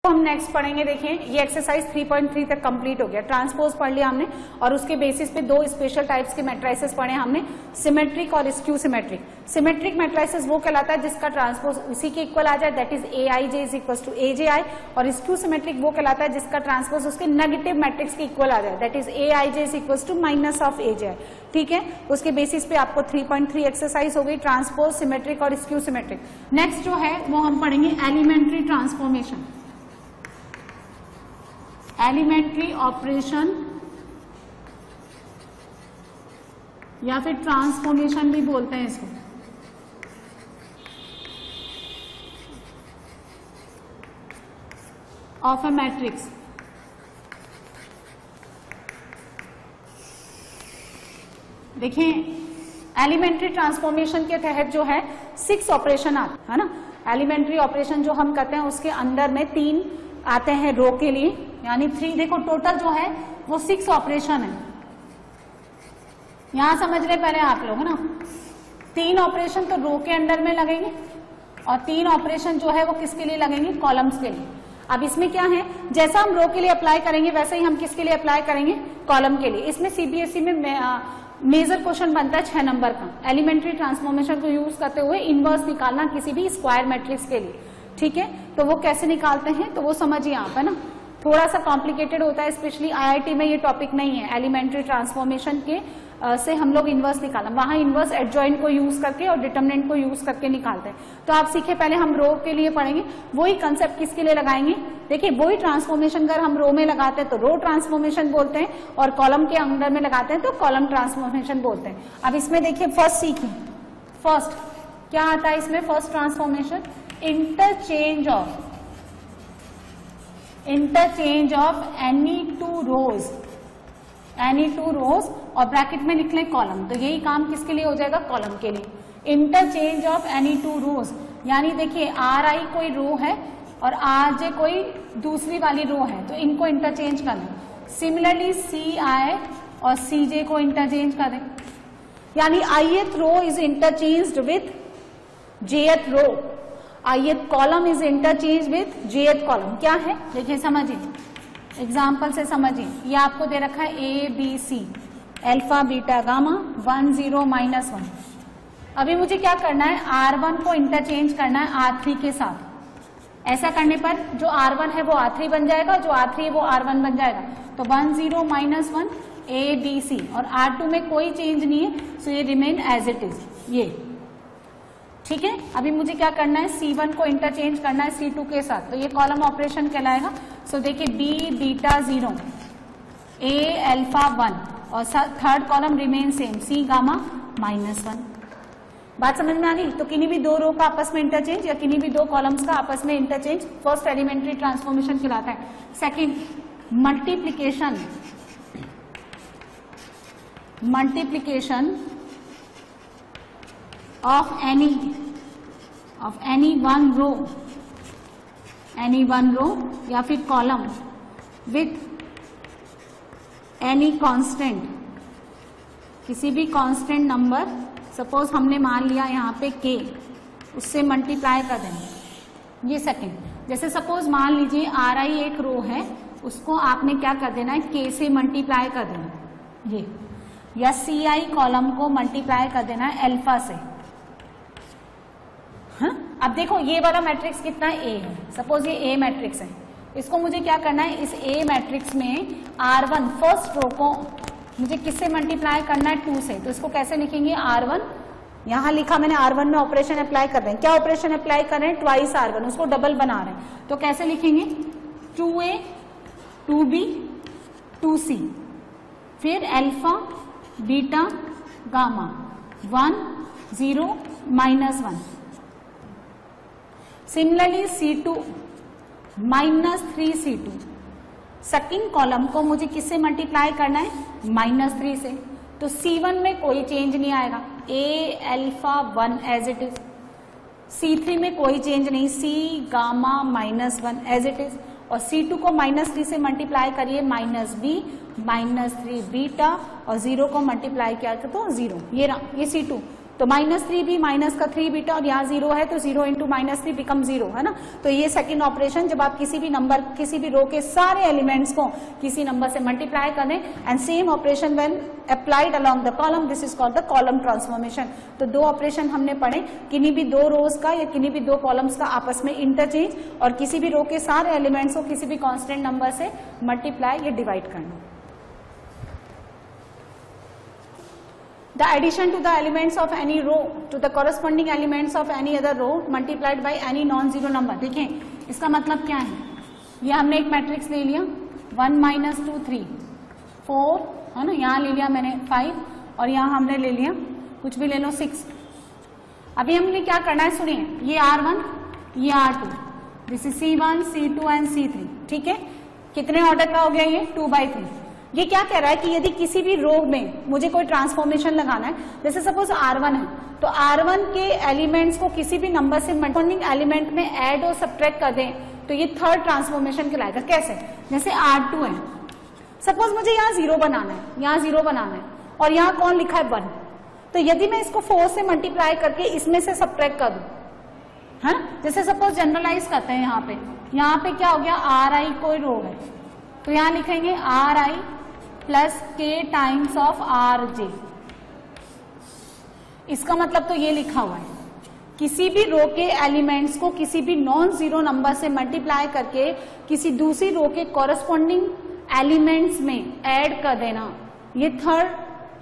हम नेक्स्ट पढ़ेंगे। देखिए ये एक्सरसाइज 3.3 तक कंप्लीट हो गया। ट्रांसपोज पढ़ लिया हमने और उसके बेसिस पे दो स्पेशल टाइप्स के मैट्रिसेस पढ़े हमने, सिमेट्रिक और स्क्यू सिमेट्रिक। सिमेट्रिक मैट्रिसेस वो कहलाता है जिसका ट्रांसपोज उसी के इक्वल आ जाए, that is AIJ is equal to AJI। और स्क्यू सिमेट्रिक वो कहलाता है जिसका ट्रांसपोज उसके नेगेटिव मैट्रिक्स के इक्वल आ जाए, that is AIJ is equal to minus of AJI। ठीक है, उसके बेसिस पे आपको 3.3 एक्सरसाइज हो गई, ट्रांसपोज, सिमेट्रिक और स्क्यू सिमेट्रिक। नेक्स्ट जो है वो हम पढ़ेंगे एलिमेंट्री ट्रांसफॉर्मेशन, एलिमेंट्री ऑपरेशन या फिर ट्रांसफॉर्मेशन भी बोलते हैं इसको। Of A matrix. देखिए एलिमेंट्री ट्रांसफॉर्मेशन के तहत जो है 6 ऑपरेशन आते है ना। एलिमेंट्री ऑपरेशन जो हम करते हैं उसके अंदर में 3 आते हैं रो के लिए, यानी 3। देखो टोटल जो है वो 6 ऑपरेशन है। यहां समझ रहे पहले आप लोग है ना, 3 ऑपरेशन तो रो के अंडर में लगेंगे और 3 ऑपरेशन जो है वो किसके लिए लगेंगे, कॉलम्स के लिए। अब इसमें क्या है, जैसा हम रो के लिए अप्लाई करेंगे वैसे ही हम किसके लिए अप्लाई करेंगे, कॉलम के लिए। इसमें CBSE में मेजर क्वेश्चन बनता है 6 नंबर का, एलिमेंट्री ट्रांसफॉर्मेशन को यूज करते हुए इनवर्स निकालना किसी भी स्क्वायर मैट्रिक्स के लिए। ठीक है, तो वो कैसे निकालते हैं तो वो समझिए आप है ना, थोड़ा सा कॉम्प्लिकेटेड होता है, स्पेशली IIT में ये टॉपिक नहीं है। एलिमेंट्री ट्रांसफॉर्मेशन के से हम लोग इनवर्स निकालना, वहां इनवर्स एडजॉइंट को यूज करके और डिटरमिनेंट को यूज करके निकालते हैं। तो आप सीखे, पहले हम रो के लिए पढ़ेंगे, वही कंसेप्ट किसके लिए लगाएंगे। देखिए वही ट्रांसफॉर्मेशन अगर हम रो में लगाते हैं तो रो ट्रांसफॉर्मेशन बोलते हैं और कॉलम के अंदर में लगाते हैं तो कॉलम ट्रांसफॉर्मेशन बोलते हैं। अब इसमें देखिए फर्स्ट सीखिए, फर्स्ट क्या आता है इसमें, first transformation interchange of any two rows और ब्रैकेट में लिख लें कॉलम। तो यही काम किसके लिए हो जाएगा, कॉलम के लिए। इंटरचेंज ऑफ एनी टू रोज, यानी देखिए RI कोई रो है और RJ कोई दूसरी वाली रो है, तो इनको इंटरचेंज कर लें। सिमिलरली CI और CJ को इंटरचेंज कर दें, यानी ith row is interchanged with jth row, ith column is interchange with jth column. क्या है देखिए, समझिए एग्जाम्पल से समझिए। ये आपको दे रखा है ABC, अल्फा बीटा गामा 1 0 -1। अभी मुझे क्या करना है, R1 को इंटरचेंज करना है R3 के साथ। ऐसा करने पर जो R1 है वो R3 बन जाएगा, जो R3 है वो R1 बन जाएगा। तो 1 0 -1 ABC और R2 में कोई चेंज नहीं है, सो ये रिमेन एज इट इज। ये ठीक है। अभी मुझे क्या करना है, C1 को इंटरचेंज करना है C2 के साथ, तो ये कॉलम ऑपरेशन कहलाएगा। सो देखिए B बीटा 0, A अल्फा 1 और third column remain same, C gamma -1। बात समझ में आ गई। तो किन्हीं भी दो रो का आपस में इंटरचेंज या किन्हीं भी दो कॉलम्स का आपस में इंटरचेंज फर्स्ट एलिमेंट्री ट्रांसफॉर्मेशन कहलाता है। Second multiplication of any one row या फिर कॉलम विथ एनी कांस्टेंट, किसी भी कांस्टेंट नंबर। सपोज हमने मान लिया यहाँ पे K, उससे मल्टीप्लाई कर देंगे। ये सेकंड। जैसे सपोज मान लीजिए RI एक रो है, उसको आपने क्या कर देना है, K से मल्टीप्लाई कर देना ये, या CI कॉलम को मल्टीप्लाई कर देना है अल्फा से। हाँ? अब देखो ये वाला मैट्रिक्स कितना A है, सपोज ये A मैट्रिक्स है, इसको मुझे क्या करना है, इस A मैट्रिक्स में R1 फर्स्ट रो को मुझे किससे मल्टीप्लाई करना है, 2 से। तो इसको कैसे लिखेंगे, R1, यहां लिखा मैंने R1 में ऑपरेशन अप्लाई कर रहे हैं। क्या ऑपरेशन अप्लाई कर रहे हैं, ट्वाइस R1, उसको डबल बना रहे हैं। तो कैसे लिखेंगे, 2A 2B 2C, फिर alpha beta gamma 1 0 -1। Similarly C2 -3C2, second column को मुझे किससे मल्टीप्लाई करना है, -3 से। तो C1 में कोई चेंज नहीं आएगा, A alpha 1 as it is. C3 में कोई चेंज नहीं, C gamma -1 as it is. और C2 को -3 से मल्टीप्लाई करिए, -B -3 बीटा और 0 को मल्टीप्लाई किया तो 0। ये C2 तो -3 भी माइनस का 3 बीटा, और यहाँ 0 है तो 0 इंटू -3 बिकम 0, है ना। तो ये सेकंड ऑपरेशन, जब आप किसी भी नंबर, किसी भी रो के सारे एलिमेंट्स को किसी नंबर से मल्टीप्लाई कर दें, and same operation when applied along the column, this is called the column transformation. तो दो ऑपरेशन हमने पढ़े, किन्हीं भी दो रोज का या किन्हीं भी दो कॉलम्स का आपस में इंटरचेंज, और किसी भी रो के सारे एलिमेंट्स को किसी भी कांस्टेंट नंबर से मल्टीप्लाई या डिवाइड करना। The addition to the elements of any row to the corresponding elements of any other row multiplied by any non-zero number। देखें इसका मतलब क्या है, ये हमने एक मैट्रिक्स ले लिया 1 - 2 3 4, है ना, यहाँ ले लिया मैंने 5, और यहाँ हमने ले लिया कुछ भी ले लो 6। अभी हमने क्या करना है, सुनिए, ये R1 ये R2, this is C1 C2 and C3, ठीक है। कितने ऑर्डर का हो गया ये 2/3। ये क्या कह रहा है कि यदि किसी भी रो में मुझे कोई ट्रांसफॉर्मेशन लगाना है, जैसे सपोज R1 है, तो R1 के एलिमेंट्स को किसी भी नंबर से मल्टीप्लाइंग एलिमेंट में ऐड और सब्ट्रैक्ट कर दें तो ये थर्ड ट्रांसफॉर्मेशन कहलाएगा। कैसे, जैसे R2 है, सपोज मुझे यहाँ 0 बनाना है, यहाँ 0 बनाना है, और यहाँ कौन लिखा है 1, तो यदि मैं इसको 4 से मल्टीप्लाई करके इसमें से सब्ट्रैक्ट कर दूं, है ना, जैसे सपोज जनरलाइज करते हैं, यहाँ पे क्या हो गया, Ri कोई रो है, तो यहाँ लिखेंगे Ri plus k times of Rj। इसका मतलब तो ये लिखा हुआ है, किसी भी रो के एलिमेंट्स को किसी भी नॉन जीरो नंबर से मल्टीप्लाई करके किसी दूसरी रो के कॉरस्पॉन्डिंग एलिमेंट्स में ऐड कर देना, ये थर्ड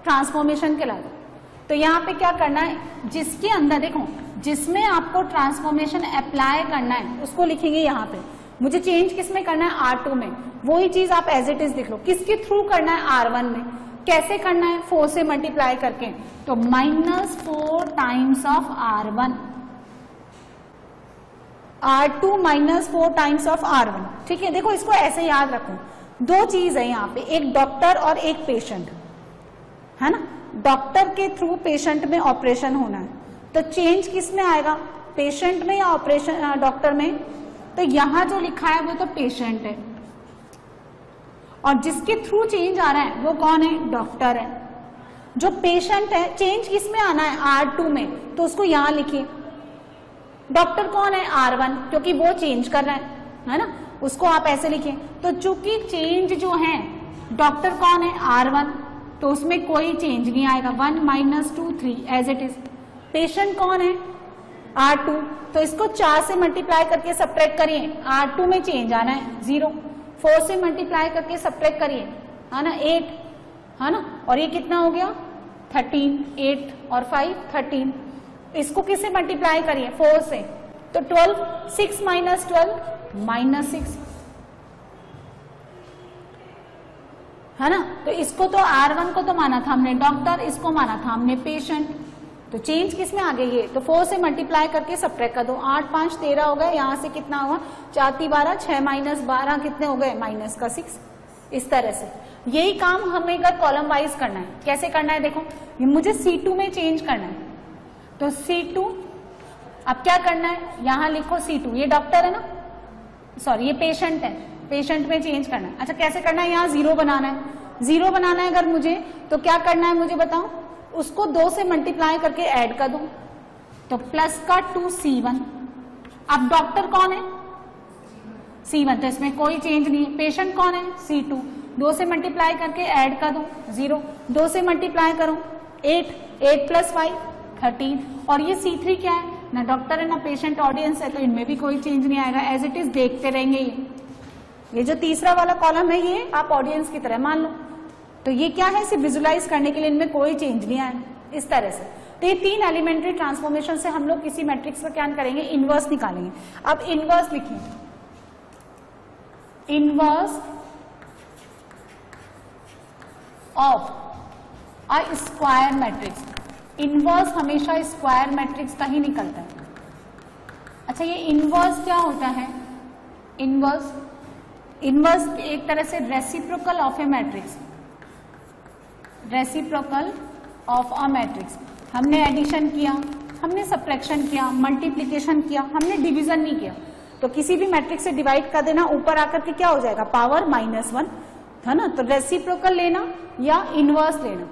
ट्रांसफॉर्मेशन कहलाता है। तो यहाँ पे क्या करना है, जिसके अंदर देखो, जिसमें आपको ट्रांसफॉर्मेशन अप्लाई करना है उसको लिखेंगे यहाँ पे। मुझे चेंज किसमें करना है, R2 में, वही चीज आप एज इट इज लिख लो। किसके थ्रू करना है, R1 में। कैसे करना है, 4 से मल्टीप्लाई करके, तो -4 times of R1, R2 -4 times of R1, ठीक है। देखो इसको ऐसे याद रखो, दो चीज है यहाँ पे, एक डॉक्टर और एक पेशेंट, है ना। डॉक्टर के थ्रू पेशेंट में ऑपरेशन होना है, तो चेंज किस में आएगा, पेशेंट में या ऑपरेशन डॉक्टर में। तो यहां जो लिखा है वो तो पेशेंट है, और जिसके थ्रू चेंज आ रहा है वो कौन है, डॉक्टर है। जो पेशेंट है, चेंज किस में आना है, R2 में, तो उसको यहां लिखिए। डॉक्टर कौन है, R1, क्योंकि वो चेंज कर रहा है ना, उसको आप ऐसे लिखिए। तो चूंकि चेंज जो है, डॉक्टर कौन है, R1, तो उसमें कोई चेंज नहीं आएगा, 1 - 2 3 एज इट इज। पेशेंट कौन है, R2, तो इसको 4 से मल्टीप्लाई करके सब्ट्रैक्ट करिए, R2 में चेंज आना है 0। 4 से मल्टीप्लाई करके सब्ट्रैक्ट करिए, है ना, 8, है ना, और ये कितना हो गया 13, 8 और 5 13। इसको किससे मल्टीप्लाई करिए, 4 से, तो 12, 6 - 12 -6, है ना। तो इसको तो R1 को तो माना था हमने डॉक्टर, इसको माना था हमने पेशेंट। तो चेंज किस में आ गई है, तो 4 से मल्टीप्लाई करके सब्ट्रैक्ट कर दो, 8 5 13 हो गए, यहाँ से कितना हुआ 4 3 12, 6 - 12 कितने हो गए, -6। इस तरह से यही काम हमें अगर कॉलम वाइज करना है, कैसे करना है, देखो मुझे C2 में चेंज करना है, तो C2 अब क्या करना है, यहाँ लिखो C2, ये डॉक्टर है ना, सॉरी ये पेशेंट है, पेशेंट में चेंज करना है। अच्छा कैसे करना है, यहाँ 0 बनाना है, 0 बनाना है अगर मुझे, तो क्या करना है मुझे बताओ, उसको 2 से मल्टीप्लाई करके ऐड कर दो, तो प्लस का 2 C1। अब डॉक्टर कौन है, C1, तो इसमें कोई चेंज नहीं है। पेशेंट कौन है, C2, 2 से मल्टीप्लाई करके ऐड कर दो 0, 2 से मल्टीप्लाई करो 8, 8 + 5 13, और ये C3 क्या है, ना डॉक्टर है ना पेशेंट, ऑडियंस है, तो इनमें भी कोई चेंज नहीं आएगा, एज इट इज देखते रहेंगे। ये जो तीसरा वाला कॉलम है ये आप ऑडियंस की तरह मान लो, तो ये क्या है, सिर्फ विजुलाइज करने के लिए, इनमें कोई चेंज नहीं आया इस तरह से। तो ये 3 एलिमेंट्री ट्रांसफॉर्मेशन से हम लोग किसी मैट्रिक्स का क्या करेंगे, इनवर्स निकालेंगे। अब इनवर्स लिखिए, inverse of a square matrix. Inverse हमेशा स्क्वायर मैट्रिक्स का ही निकलता है। अच्छा ये इनवर्स क्या होता है, इनवर्स एक तरह से reciprocal of A matrix, reciprocal of a matrix. हमने एडिशन किया, हमने सब्ट्रैक्शन किया, मल्टीप्लिकेशन किया, हमने डिवीजन नहीं किया, तो किसी भी मैट्रिक्स से डिवाइड कर देना, ऊपर आकर के क्या हो जाएगा, पावर -1, है ना। तो रेसिप्रोकल लेना या इनवर्स लेना,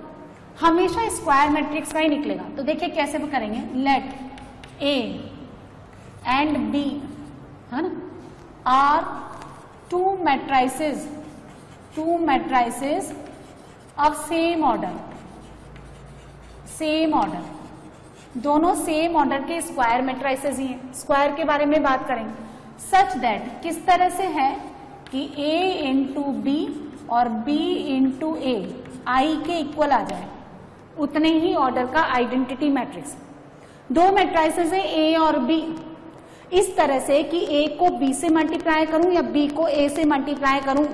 हमेशा स्क्वायर मैट्रिक्स का ही निकलेगा। तो देखिए कैसे भी करेंगे, लेट ए एंड बी, है ना, are two matrices of same order, दोनों सेम ऑर्डर के स्क्वायर मैट्राइसेस ही हैं। स्क्वायर के बारे में बात करेंगे, सच दैट किस तरह से है कि A इंटू बी और B इंटू ए आई के इक्वल आ जाए, उतने ही ऑर्डर का आइडेंटिटी मैट्रिक्स। दो मैट्राइसेस है A और B, इस तरह से कि A को B से मल्टीप्लाई करूं या B को A से मल्टीप्लाई करूं,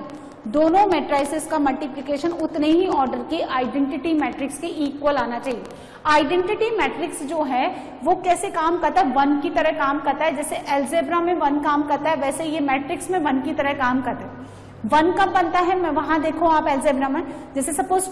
दोनों मैट्राइसेस का मल्टीप्लिकेशन उतने ही ऑर्डर के आइडेंटिटी मैट्रिक्स के इक्वल आना चाहिए। आइडेंटिटी मैट्रिक्स जो है वो कैसे काम करता है, वन की तरह काम करता है। जैसे एल्जेब्रा में वन काम करता है, वैसे ये मैट्रिक्स में वन की तरह काम करता है। वन कब बनता है, मैं वहां देखो आप एल्जेब्रा में, जैसे सपोज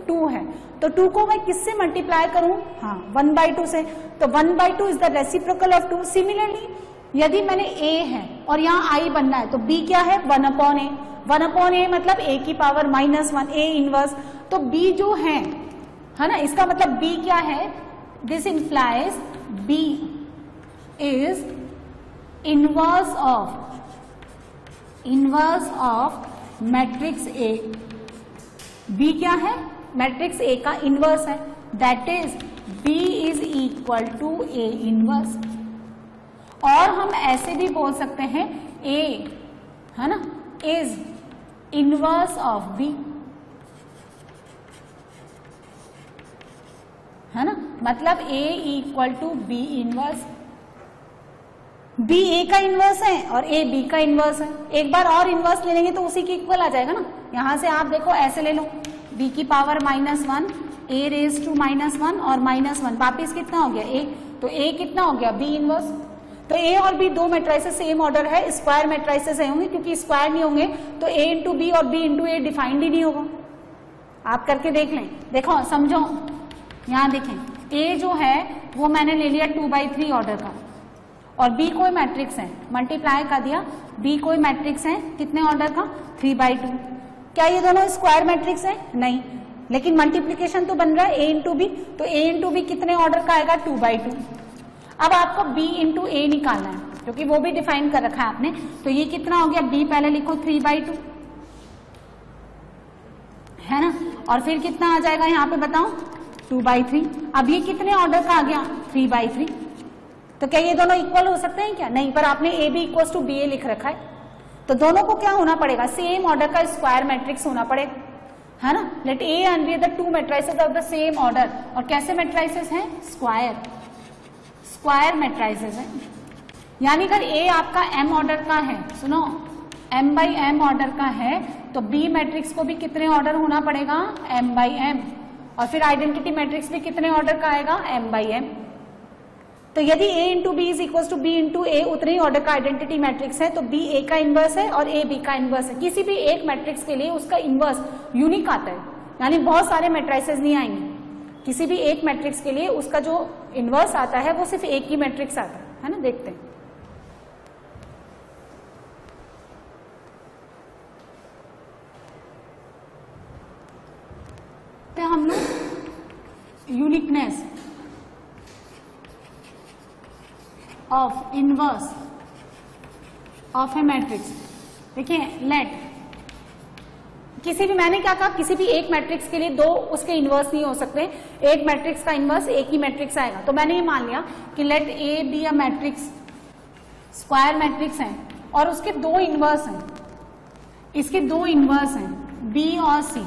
2 है तो 2 को मैं किससे मल्टीप्लाई करूं, हाँ 1/2 से, तो 1/2 is the reciprocal of 2। Similarly यदि मैंने A है और यहाँ I बनना है तो B क्या है, 1/A। 1/A मतलब A की पावर -1, A इनवर्स। तो B जो है ना, इसका मतलब B क्या है, this implies B is inverse of matrix A। B क्या है, मैट्रिक्स A का इनवर्स है, that is B is equal to A inverse. और हम ऐसे भी बोल सकते हैं A, है ना, इज इनवर्स ऑफ B, है ना, मतलब A equal to B inverse. B A का इनवर्स है और A B का इनवर्स है। एक बार और इनवर्स ले लेंगे तो उसी के इक्वल आ जाएगा ना। यहां से आप देखो ऐसे ले लो, B की पावर -1, A रेज टू -1 और -1, वापिस कितना हो गया A, तो A कितना हो गया B इनवर्स। तो A और B दो मैट्राइसेस सेम ऑर्डर है, स्क्वायर मैट्राइसेस होंगे, क्योंकि स्क्वायर नहीं होंगे तो A इंटू बी और B इंटू ए डिफाइंड ही नहीं होगा। आप करके देख लें, देखो समझो, यहां देखें A जो है वो मैंने ले लिया 2/3 ऑर्डर का, और B कोई मैट्रिक्स है, मल्टीप्लाई कर दिया, B कोई मैट्रिक्स है कितने ऑर्डर का, 3/2। क्या ये दोनों स्क्वायर मैट्रिक्स है, नहीं, लेकिन मल्टीप्लीकेशन तो बन रहा है A इंटू बी, तो A इंटू बी कितने ऑर्डर का आएगा, 2/2। अब आपको B इंटू ए निकालना है, क्योंकि वो भी डिफाइन कर रखा है आपने, तो ये कितना हो गया, B पहले लिखो 3/2, है ना, और फिर कितना आ जाएगा यहाँ पे बताओ, 2/3। अब ये कितने ऑर्डर का आ गया, 3/3। तो क्या ये दोनों इक्वल हो सकते हैं क्या, नहीं, पर आपने A B equal to B A लिख रखा है, तो दोनों को क्या होना पड़ेगा, सेम ऑर्डर का स्क्वायर मैट्रिक्स होना पड़ेगा, है ना। Let A and B the two matrices of the same order, और कैसे मैट्राइसेस हैं, स्क्वायर मैट्राइसेस है। यानी अगर A आपका M ऑर्डर का है, सुनो M/M ऑर्डर का है, तो B मैट्रिक्स को भी कितने ऑर्डर होना पड़ेगा, M/M, और फिर आइडेंटिटी मैट्रिक्स भी कितने ऑर्डर का आएगा, M/M। तो यदि A into B is equal to B into A उतने ही ऑर्डर का आइडेंटिटी मैट्रिक्स है, तो B A का इनवर्स है और A B का इनवर्स है। किसी भी एक मैट्रिक्स के लिए उसका इनवर्स यूनिक आता है, यानी बहुत सारे मैट्राइसेस नहीं आएंगे, किसी भी एक मैट्रिक्स के लिए उसका जो इनवर्स आता है वो सिर्फ एक ही मैट्रिक्स आता है ना। देखते हैं, तो हम लोग uniqueness of inverse of A matrix, देखिए लेट किसी भी, मैंने क्या कहा, किसी भी एक मैट्रिक्स के लिए दो उसके इनवर्स नहीं हो सकते, एक मैट्रिक्स का इनवर्स एक ही मैट्रिक्स आएगा। तो मैंने ये मान लिया कि let A B a matrix, square matrix है और उसके दो इनवर्स हैं, इसके दो इनवर्स हैं बी और सी।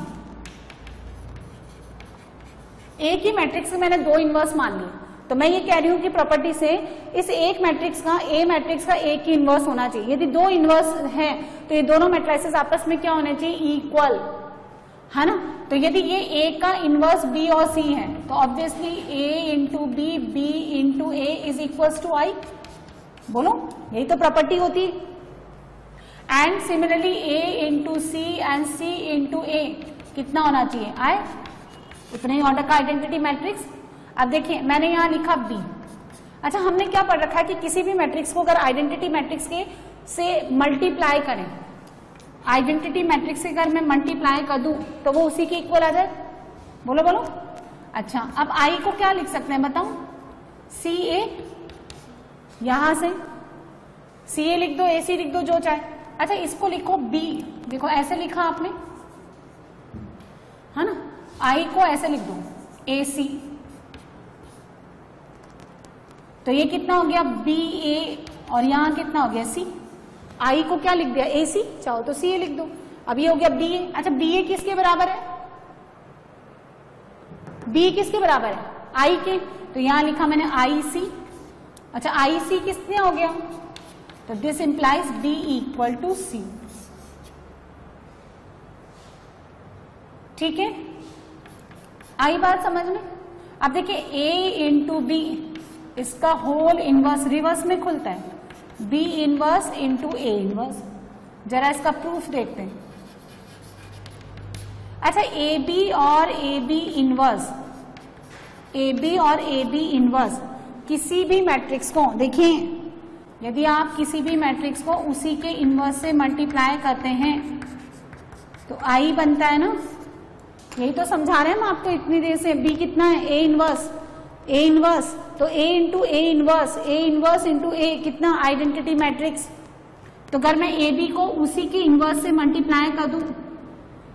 एक ही मैट्रिक्स में मैंने दो इनवर्स मान लिए, तो मैं ये कह रही हूं कि प्रॉपर्टी से इस एक मैट्रिक्स का, ए मैट्रिक्स का एक ही इनवर्स होना चाहिए। यदि दो इनवर्स हैं तो ये दोनों मैट्रिसेस आपस में क्या होने चाहिए, इक्वल, है ना। तो यदि ये ए का इनवर्स बी और सी है तो obviously A into B, B into A is equal to I, बोलो यही तो प्रॉपर्टी होती है। And similarly A into C and C into A कितना होना चाहिए, आई, उतने ही ऑर्डर का आइडेंटिटी मैट्रिक्स। अब देखिए मैंने यहां लिखा बी। अच्छा, हमने क्या पढ़ रखा है कि किसी भी मैट्रिक्स को अगर आइडेंटिटी मैट्रिक्स के से मल्टीप्लाई करें, आइडेंटिटी मैट्रिक्स से अगर मैं मल्टीप्लाई कर दूं तो वो उसी के इक्वल आ जाए, बोलो बोलो। अच्छा, अब आई को क्या लिख सकते हैं बताओ? CA, यहां से CA लिख दो, AC लिख दो, जो चाहे। अच्छा, इसको लिखो B, देखो ऐसे लिखा आपने, है ना। आई को ऐसे लिख दो AC, तो ये कितना हो गया BA, और यहां कितना हो गया C। आई को क्या लिख दिया? AC, चाहो तो CA लिख दो। अब ये हो गया BA। अच्छा, BA किसके बराबर है? B किसके बराबर है? I के, तो यहां लिखा मैंने IC। अच्छा, IC किसने हो गया? तो this implies B equal to C। ठीक है, आई बात समझ में? अब देखिए A इंटू B, इसका होल इनवर्स रिवर्स में खुलता है, B inverse into A inverse. जरा इसका प्रूफ देखते हैं। अच्छा, AB और AB इनवर्स, AB और AB इनवर्स किसी भी मैट्रिक्स को, देखिए यदि आप किसी भी मैट्रिक्स को उसी के इनवर्स से मल्टीप्लाई करते हैं तो आई बनता है ना। यही तो समझा रहे हैं हम आपको इतनी देर से। B कितना है? A इनवर्स, A इनवर्स, तो A into A inverse, A inverse into A कितना? Identity matrix. तो अगर मैं AB को उसी के इनवर्स से मल्टीप्लाई कर दूं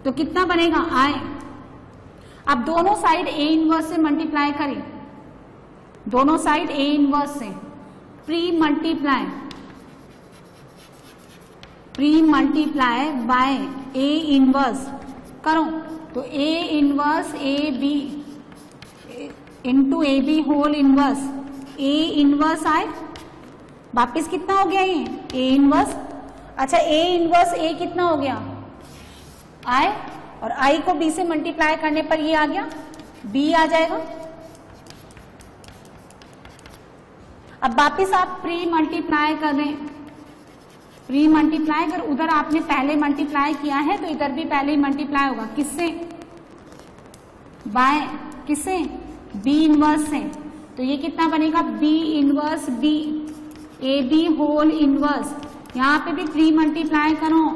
तो कितना बनेगा? I। अब दोनों साइड A इनवर्स से मल्टीप्लाई करें, दोनों साइड A इनवर्स से pre multiply by A inverse करो, तो A inverse AB into AB whole inverse A inverse आए, वापिस कितना हो गया ये? A inverse. अच्छा, A इनवर्स A कितना हो गया? I, और I को B से मल्टीप्लाई करने पर ये आ गया B आ जाएगा। अब वापिस आप प्री मल्टीप्लाई कर रहे हैं, प्री मल्टीप्लाई कर, उधर आपने पहले मल्टीप्लाई किया है तो इधर भी पहले ही मल्टीप्लाई होगा। किससे? बाय किससे? B इनवर्स से। तो ये कितना बनेगा? B inverse B, AB whole inverse. यहां पे भी प्री मल्टीप्लाई करो,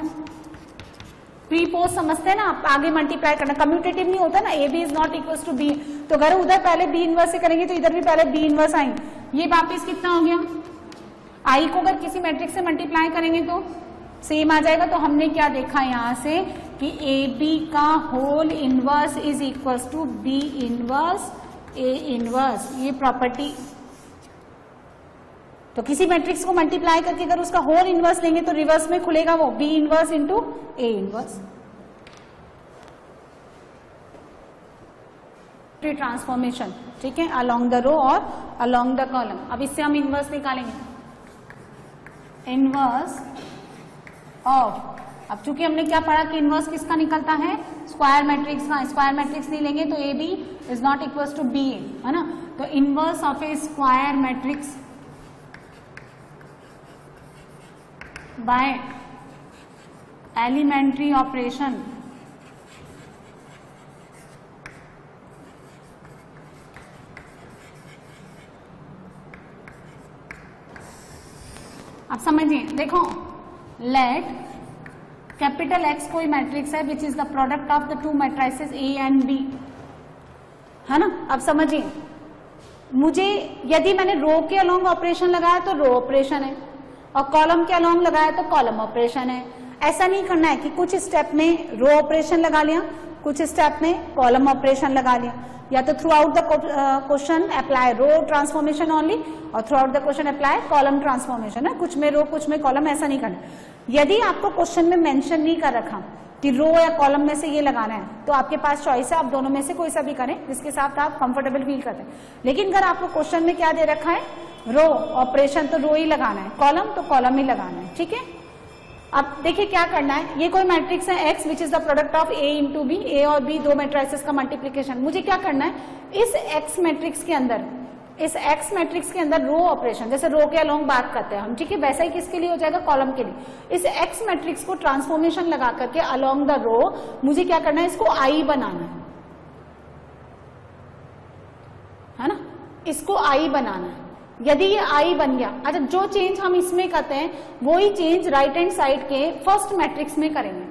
प्री पोस्ट समझते हैं ना आप, आगे मल्टीप्लाई करना, कम्यूटेटिव नहीं होता ना। AB is not equal to B, तो अगर उधर पहले B इनवर्स से करेंगे तो इधर भी पहले B इनवर्स आएंगे। ये वापिस कितना हो गया? I को अगर किसी मैट्रिक्स से मल्टीप्लाई करेंगे तो सेम आ जाएगा। तो हमने क्या देखा यहां से कि AB का whole inverse is equal to B inverse A inverse, ये प्रॉपर्टी। तो किसी मैट्रिक्स को मल्टीप्लाई करके अगर उसका होल इनवर्स लेंगे तो रिवर्स में खुलेगा वो B inverse into A inverse. Transformation, ठीक है, अलोंग द रो और अलोंग द कॉलम। अब इससे हम इनवर्स निकालेंगे, इनवर्स ऑफ। अब चूंकि हमने क्या पढ़ा कि इनवर्स किसका निकलता है? स्क्वायर मैट्रिक्स का। स्क्वायर मैट्रिक्स नहीं लेंगे तो AB is not equal to B, है ना। तो inverse of a square matrix by elementary operation अब समझिए, देखो लेट कैपिटल X कोई मैट्रिक्स है which is the product of the two matrices A and B, है ना। अब समझिए, मुझे यदि मैंने रो के अलोंग ऑपरेशन लगाया तो रो ऑपरेशन है, और कॉलम के अलोंग लगाया तो कॉलम ऑपरेशन है। ऐसा नहीं करना है कि कुछ स्टेप में रो ऑपरेशन लगा लिया, कुछ स्टेप में कॉलम ऑपरेशन लगा लिया, या तो throughout the question apply row transformation only और throughout the question apply column transformation है, कुछ में रो कुछ में कॉलम, ऐसा नहीं करना। यदि आपको क्वेश्चन में मेंशन नहीं कर रखा कि रो या कॉलम में से ये लगाना है तो आपके पास चॉइस है, आप दोनों में से कोई सा भी करें जिसके साथ आप कंफर्टेबल फील करते हैं। लेकिन अगर आपको क्वेश्चन में क्या दे रखा है? रो ऑपरेशन, तो रो ही लगाना है, कॉलम तो कॉलम ही लगाना है, ठीक है। अब देखिए क्या करना है, ये कोई मैट्रिक्स है X which is the product of A into B, A और B दो मैट्रिसेस का मल्टीप्लीकेशन। मुझे क्या करना है, इस X मैट्रिक्स के अंदर, इस X मैट्रिक्स के अंदर रो ऑपरेशन, जैसे रो के अलोंग बात करते हैं हम, ठीक है, वैसा ही किसके लिए हो जाएगा? कॉलम के लिए। इस X मैट्रिक्स को ट्रांसफॉर्मेशन लगा करके अलोंग द रो मुझे क्या करना है? इसको I बनाना है ना, इसको I बनाना है। यदि ये I बन गया, अच्छा, जो चेंज हम इसमें करते हैं वो ही चेंज राइट हैंड साइड के फर्स्ट मैट्रिक्स में करेंगे।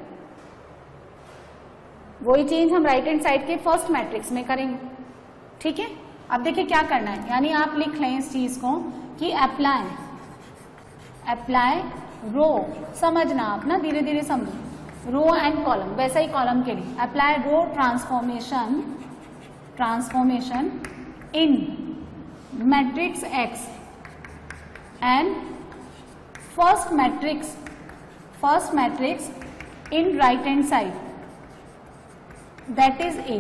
वही चेंज हम राइट हैंड साइड के फर्स्ट मैट्रिक्स में करेंगे। ठीक है, अब देखिए क्या करना है, यानी आप लिख लें इस चीज को कि अप्लाई रो, समझना आप ना, धीरे धीरे समझो, रो एंड कॉलम, वैसा ही कॉलम के लिए apply row transformation in matrix X and first matrix in right hand side, that is A.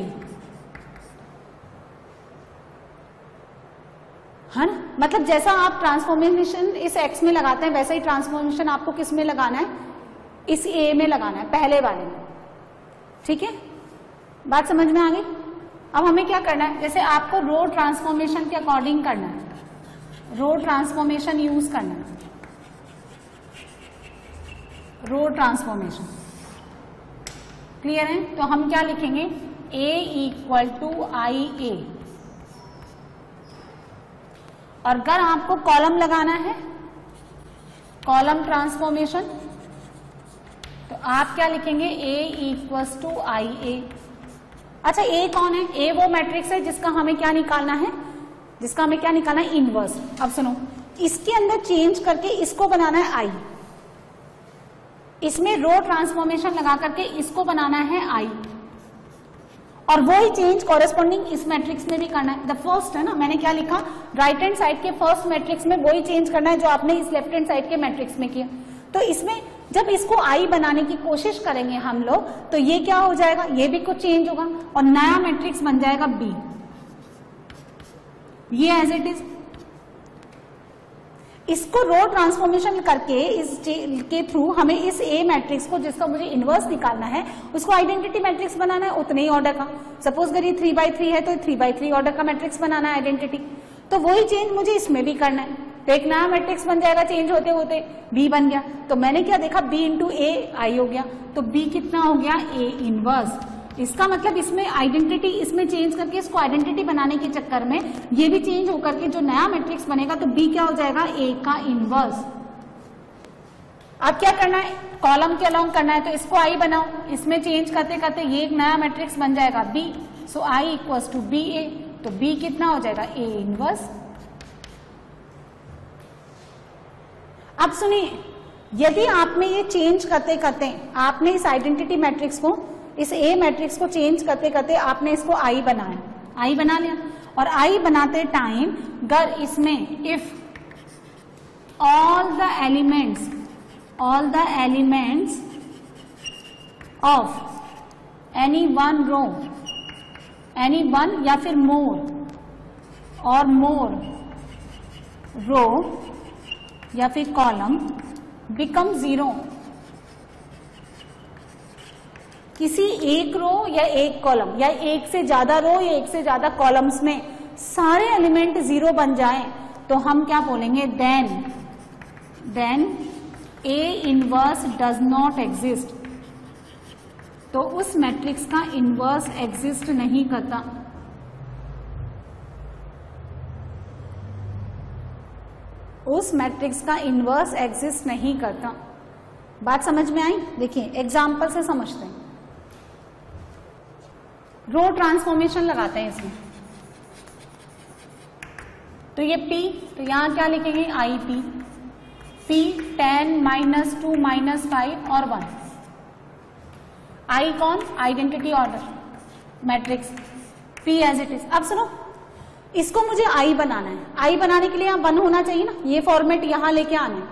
है ना, मतलब जैसा आप ट्रांसफॉर्मेशन इस एक्स में लगाते हैं वैसा ही ट्रांसफॉर्मेशन आपको किस में लगाना है, इस ए में लगाना है, पहले वाले में। ठीक है, बात समझ में आ गई। अब हमें क्या करना है, जैसे आपको रो ट्रांसफॉर्मेशन के अकॉर्डिंग करना है, रो ट्रांसफॉर्मेशन यूज करना है, रो ट्रांसफॉर्मेशन क्लियर है। तो हम क्या लिखेंगे, A इक्वल टू आई ए, और अगर आपको कॉलम लगाना है, कॉलम ट्रांसफॉर्मेशन, तो आप क्या लिखेंगे, A इक्वल्स टू आई ए। अच्छा, A कौन है, A वो मैट्रिक्स है जिसका हमें क्या निकालना है, इनवर्स। अब सुनो, इसके अंदर चेंज करके इसको बनाना है आई, इसमें रो ट्रांसफॉर्मेशन लगा करके इसको बनाना है आई, और वो ही चेंज कॉरेस्पॉन्डिंग इस मैट्रिक्स में भी करना है। द फर्स्ट है ना, मैंने क्या लिखा, राइट हैंड साइड के फर्स्ट मैट्रिक्स में वही चेंज करना है जो आपने इस लेफ्ट हैंड साइड के मैट्रिक्स में किया। तो इसमें जब इसको आई बनाने की कोशिश करेंगे हम लोग, तो ये क्या हो जाएगा, ये भी कुछ चेंज होगा और नया मैट्रिक्स बन जाएगा बी, ये एज इट इज। इसको रो ट्रांसफॉर्मेशन करके इसके थ्रू हमें इस ए मैट्रिक्स को, जिसका मुझे इनवर्स निकालना है, उसको आइडेंटिटी मैट्रिक्स बनाना है उतने ही ऑर्डर का। सपोज अगर ये 3x3 है तो 3x3 ऑर्डर का मैट्रिक्स बनाना है आइडेंटिटी, तो वही चेंज मुझे इसमें भी करना है। तो एक नया मैट्रिक्स बन जाएगा, चेंज होते होते बी बन गया। तो मैंने क्या देखा, बी इंटू ए आई हो गया, तो बी कितना हो गया, ए इनवर्स। इसका मतलब इसमें आइडेंटिटी, इसमें चेंज करके इसको आइडेंटिटी बनाने के चक्कर में ये भी चेंज होकर के जो नया मैट्रिक्स बनेगा, तो बी क्या हो जाएगा, ए का इनवर्स। अब क्या करना है, कॉलम के अलाउंग करना है, तो इसको आई बनाओ, इसमें चेंज करते करते ये एक नया मैट्रिक्स बन जाएगा B, so I equals to B A, तो बी कितना हो जाएगा, ए इनवर्स। अब सुनिए, यदि आपने ये चेंज करते करते आपने इस आइडेंटिटी मैट्रिक्स को, इस ए मैट्रिक्स को चेंज करते करते आपने इसको आई बनाया, आई बना लिया, और आई बनाते टाइम अगर इसमें if all the elements of any one row, any one या फिर मोर और मोर रो या फिर कॉलम बिकम जीरो, किसी एक रो या एक कॉलम या एक से ज्यादा रो या एक से ज्यादा कॉलम्स में सारे एलिमेंट जीरो बन जाएं, तो हम क्या बोलेंगे, then A inverse does not exist, तो उस मैट्रिक्स का इनवर्स एग्जिस्ट नहीं करता। उस मैट्रिक्स का इनवर्स एग्जिस्ट नहीं करता। बात समझ में आई? देखिए एग्जाम्पल से समझते हैं। रो ट्रांसफॉर्मेशन लगाते हैं इसमें, तो ये P, तो यहां क्या लिखेंगे, आई पी, P 10 -2 -5 और 1। आई कौन, identity order matrix, P as it is. अब सुनो, इसको मुझे आई बनाना है, आई बनाने के लिए यहाँ 1 होना चाहिए ना, ये फॉर्मेट यहाँ लेके आना है,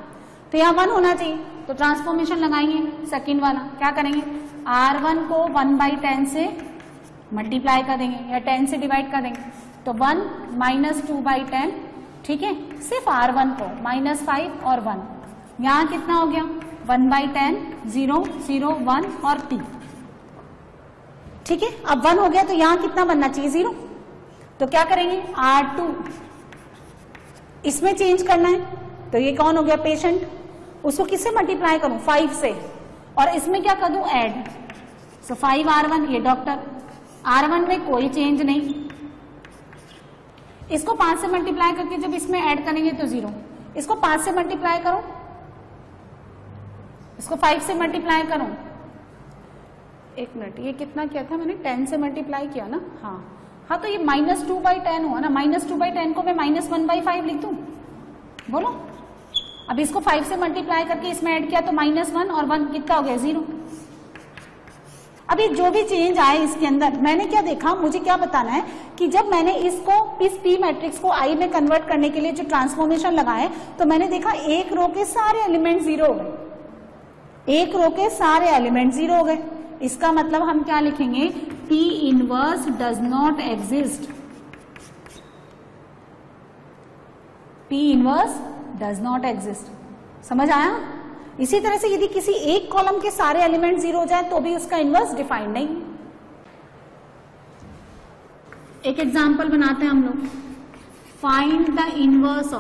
तो यहाँ 1 होना चाहिए, तो ट्रांसफॉर्मेशन लगाएंगे सेकंड वाला। क्या करेंगे, R1 को 1/10 से मल्टीप्लाई कर देंगे या 10 से डिवाइड कर देंगे, तो 1 -2/10, ठीक है, सिर्फ R1 को -5 और 1, यहाँ कितना हो गया 1/10, 0 0 1 और T, ठीक है। अब 1 हो गया तो यहाँ कितना बनना चाहिए, 0, तो क्या करेंगे R2 इसमें चेंज करना है, तो ये कौन हो गया पेशेंट, उसको किससे मल्टीप्लाई करूं, 5 से, और इसमें क्या कर दूं ऐड, सो 5 R1, ये डॉक्टर, R1 में कोई चेंज नहीं, इसको 5 से मल्टीप्लाई करके जब इसमें ऐड करेंगे तो 0, इसको 5 से मल्टीप्लाई करो, इसको 5 से मल्टीप्लाई करो, एक मिनट, ये कितना किया था मैंने, 10 से मल्टीप्लाई किया ना, हाँ तो ये -2/10 हुआ ना, -2/10 को मैं -1/5 लिख दूं, बोलो। अब इसको 5 से मल्टीप्लाई करके इसमें ऐड किया तो -1 और 1 कितना हो गया, 0। अभी जो भी चेंज आए इसके अंदर, मैंने क्या देखा, मुझे क्या बताना है कि जब मैंने इसको इस पी मैट्रिक्स को आई में कन्वर्ट करने के लिए जो ट्रांसफॉर्मेशन लगाए, तो मैंने देखा एक रो के सारे एलिमेंट 0 हो गए, एक रो के सारे एलिमेंट 0 हो गए। इसका मतलब हम क्या लिखेंगे, P inverse does not exist, P inverse does not exist. समझ आया? इसी तरह से यदि किसी एक कॉलम के सारे एलिमेंट 0 हो जाए तो भी उसका इनवर्स डिफाइंड नहीं। एक एग्जांपल बनाते हैं हम लोग, फाइंड द इनवर्स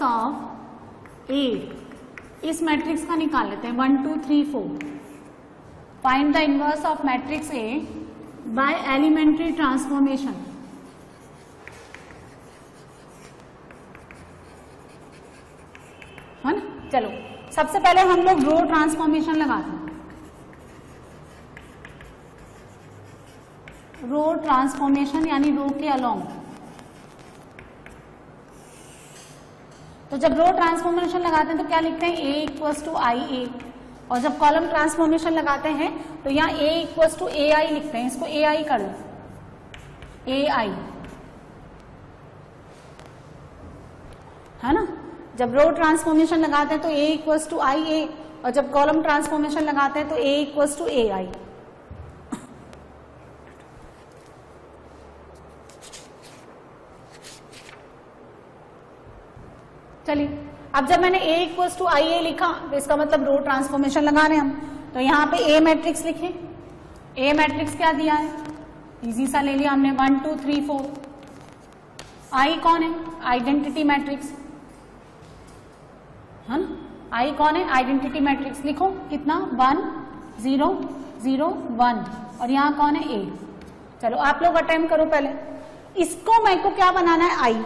ऑफ ए, इस मैट्रिक्स का निकाल लेते हैं 1 2 3 4। Find the inverse of matrix A by elementary transformation. है ना, चलो सबसे पहले हम लोग रो ट्रांसफॉर्मेशन लगाते हैं। रो ट्रांसफॉर्मेशन यानी रो के अलोंग। तो जब रो ट्रांसफॉर्मेशन लगाते हैं तो क्या लिखते हैं, A इक्वल्स टू आई ए, और जब कॉलम ट्रांसफॉर्मेशन लगाते हैं तो यहाँ A इक्वल्स टू ए आई लिखते हैं, इसको ए आई कर लो, ए आई, है ना। जब रो ट्रांसफॉर्मेशन लगाते हैं तो A इक्वल्स टू आई ए, और जब कॉलम ट्रांसफॉर्मेशन लगाते हैं तो A इक्वल्स टू ए आई। चलिए, अब जब मैंने A इक्वल्स टू आई ए लिखा तो इसका मतलब रो ट्रांसफॉर्मेशन लगा रहे हैं हम। तो यहाँ पे A मैट्रिक्स लिखे, A मैट्रिक्स क्या दिया है, इजी सा ले लिया हमने, 1 2 3 4। आई कौन है, आइडेंटिटी मैट्रिक्स, है ना, आई कौन है, आइडेंटिटी मैट्रिक्स। लिखो कितना, 1 0 0 1, और यहाँ कौन है, A। चलो आप लोग अटेम्प्ट करो पहले। इसको मेरे को क्या बनाना है, आई,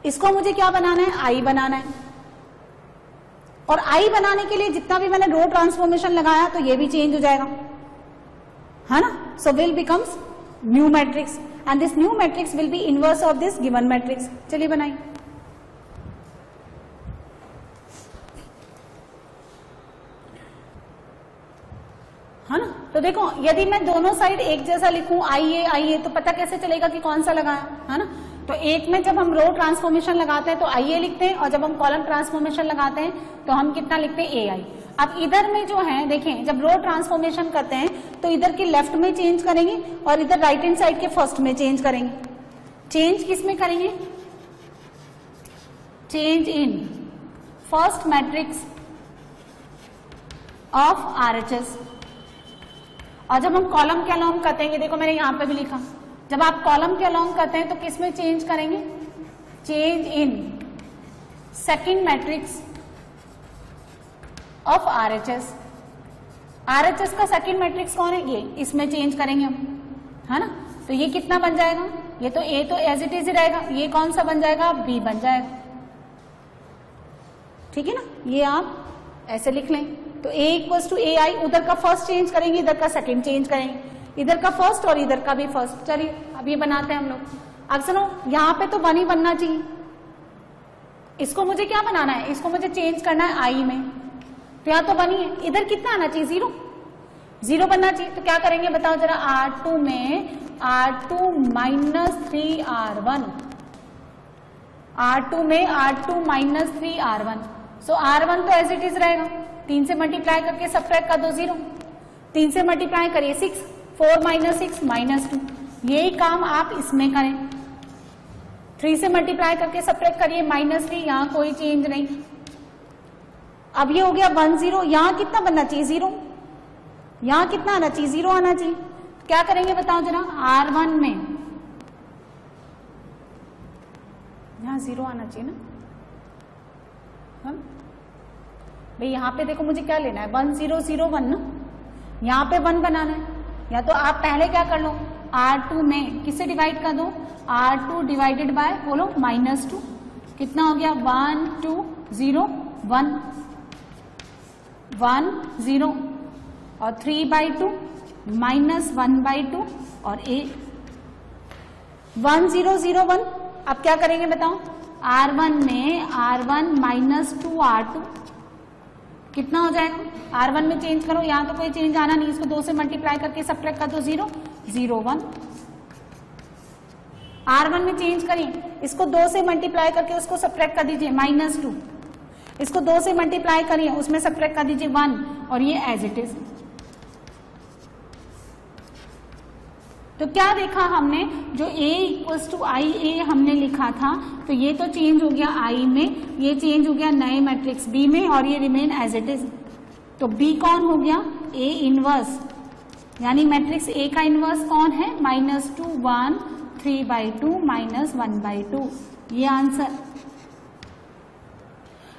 इसको मुझे क्या बनाना है, आई बनाना है। और आई बनाने के लिए जितना भी मैंने रो ट्रांसफॉर्मेशन लगाया तो ये भी चेंज हो जाएगा, है ना। So will becomes new matrix and this new matrix will be inverse of this given matrix. चलिए बनाइए। है ना, तो देखो यदि मैं दोनों साइड एक जैसा लिखूं, आई ए, तो पता कैसे चलेगा कि कौन सा लगाया, है ना। तो एक में जब हम रो ट्रांसफॉर्मेशन लगाते हैं तो आई ए लिखते हैं, और जब हम कॉलम ट्रांसफॉर्मेशन लगाते हैं तो हम कितना लिखते हैं, ए आई। अब इधर में जो है देखें, जब रो ट्रांसफॉर्मेशन करते हैं तो इधर के लेफ्ट में चेंज करेंगे और इधर राइट हैंड साइड के फर्स्ट में चेंज करेंगे। चेंज किस में करेंगे, change in first matrix of RHS. और जब हम कॉलम के अलोंग करते हैं, देखो मैंने यहां पे भी लिखा, जब आप कॉलम के अलोंग करते हैं तो किस में चेंज करेंगे, change in second matrix of RHS. RHS का सेकंड मैट्रिक्स कौन है, ये, इसमें चेंज करेंगे हम, है ना। तो ये कितना बन जाएगा, ये तो ए तो एज इट इज ही रहेगा, ये कौन सा बन जाएगा, बी बन जाएगा। ठीक है ना, ये आप ऐसे लिख लें। तो ए इक्वल्स टू ए आई, उधर का फर्स्ट चेंज करेंगे, इधर का सेकंड चेंज करेंगे, इधर का फर्स्ट और इधर का भी फर्स्ट। चलिए अब ये बनाते हैं हम लोग। अब सुनो, यहाँ पे तो 1 ही बनना चाहिए, इसको मुझे क्या बनाना है, इसको मुझे चेंज करना है आई में, तो यहाँ तो 1 ही है, इधर कितना आना चाहिए, 0 0 बनना चाहिए। तो क्या करेंगे बताओ जरा, R2 में R2 माइनस 3R1, R2 में R2 माइनस 3R1। सो R1 तो एज इट इज रहेगा, 3 से मल्टीप्लाई करके सब्ट्रैक्ट कर दो 0, 3 से मल्टीप्लाई करिए 6, 4 माइनस 6 माइनस 2। यही काम आप इसमें करें, 3 से मल्टीप्लाई करके सब्ट्रैक्ट करिए -3, यहाँ कोई चेंज नहीं। अब ये हो गया 1 0, यहाँ कितना बनना चाहिए, 0, यहाँ कितना आना चाहिए, 0 आना चाहिए। क्या करेंगे बताओ जरा, R1 में यहाँ 0 आना चाहिए ना, भाई यहाँ पे देखो मुझे क्या लेना है, 1 0 0 1 ना, यहाँ पे 1 बनाना है। या तो आप पहले क्या कर लो, R2 में किससे डिवाइड कर दो, R2 डिवाइडेड बाय, बोलो -2, कितना हो गया, 1 2 0 1, 1 0 और 3/2 -1/2 और a 1 0 0 1। अब क्या करेंगे बताओ, R1 में R1 -2 R2 कितना हो जाएगा? R1 में चेंज करो, यहां तो कोई चेंज आना नहीं, इसको 2 से मल्टीप्लाई करके सब्ट्रैक्ट कर दो, 0 0 1। R1 में चेंज करिए, इसको 2 से मल्टीप्लाई करके उसको सब्ट्रैक्ट कर दीजिए, -2। इसको 2 से मल्टीप्लाई करिए, उसमें सब्ट्रैक्ट कर दीजिए 1 और ये एज इट इज। तो क्या देखा हमने, जो A = IA हमने लिखा था, तो ये तो चेंज हो गया I में, ये चेंज हो गया नए मैट्रिक्स B में और ये रिमेन एज इट इज। तो B कौन हो गया? A इनवर्स, यानी मैट्रिक्स A का इनवर्स कौन है? -2 1 3/2 -1/2, ये आंसर।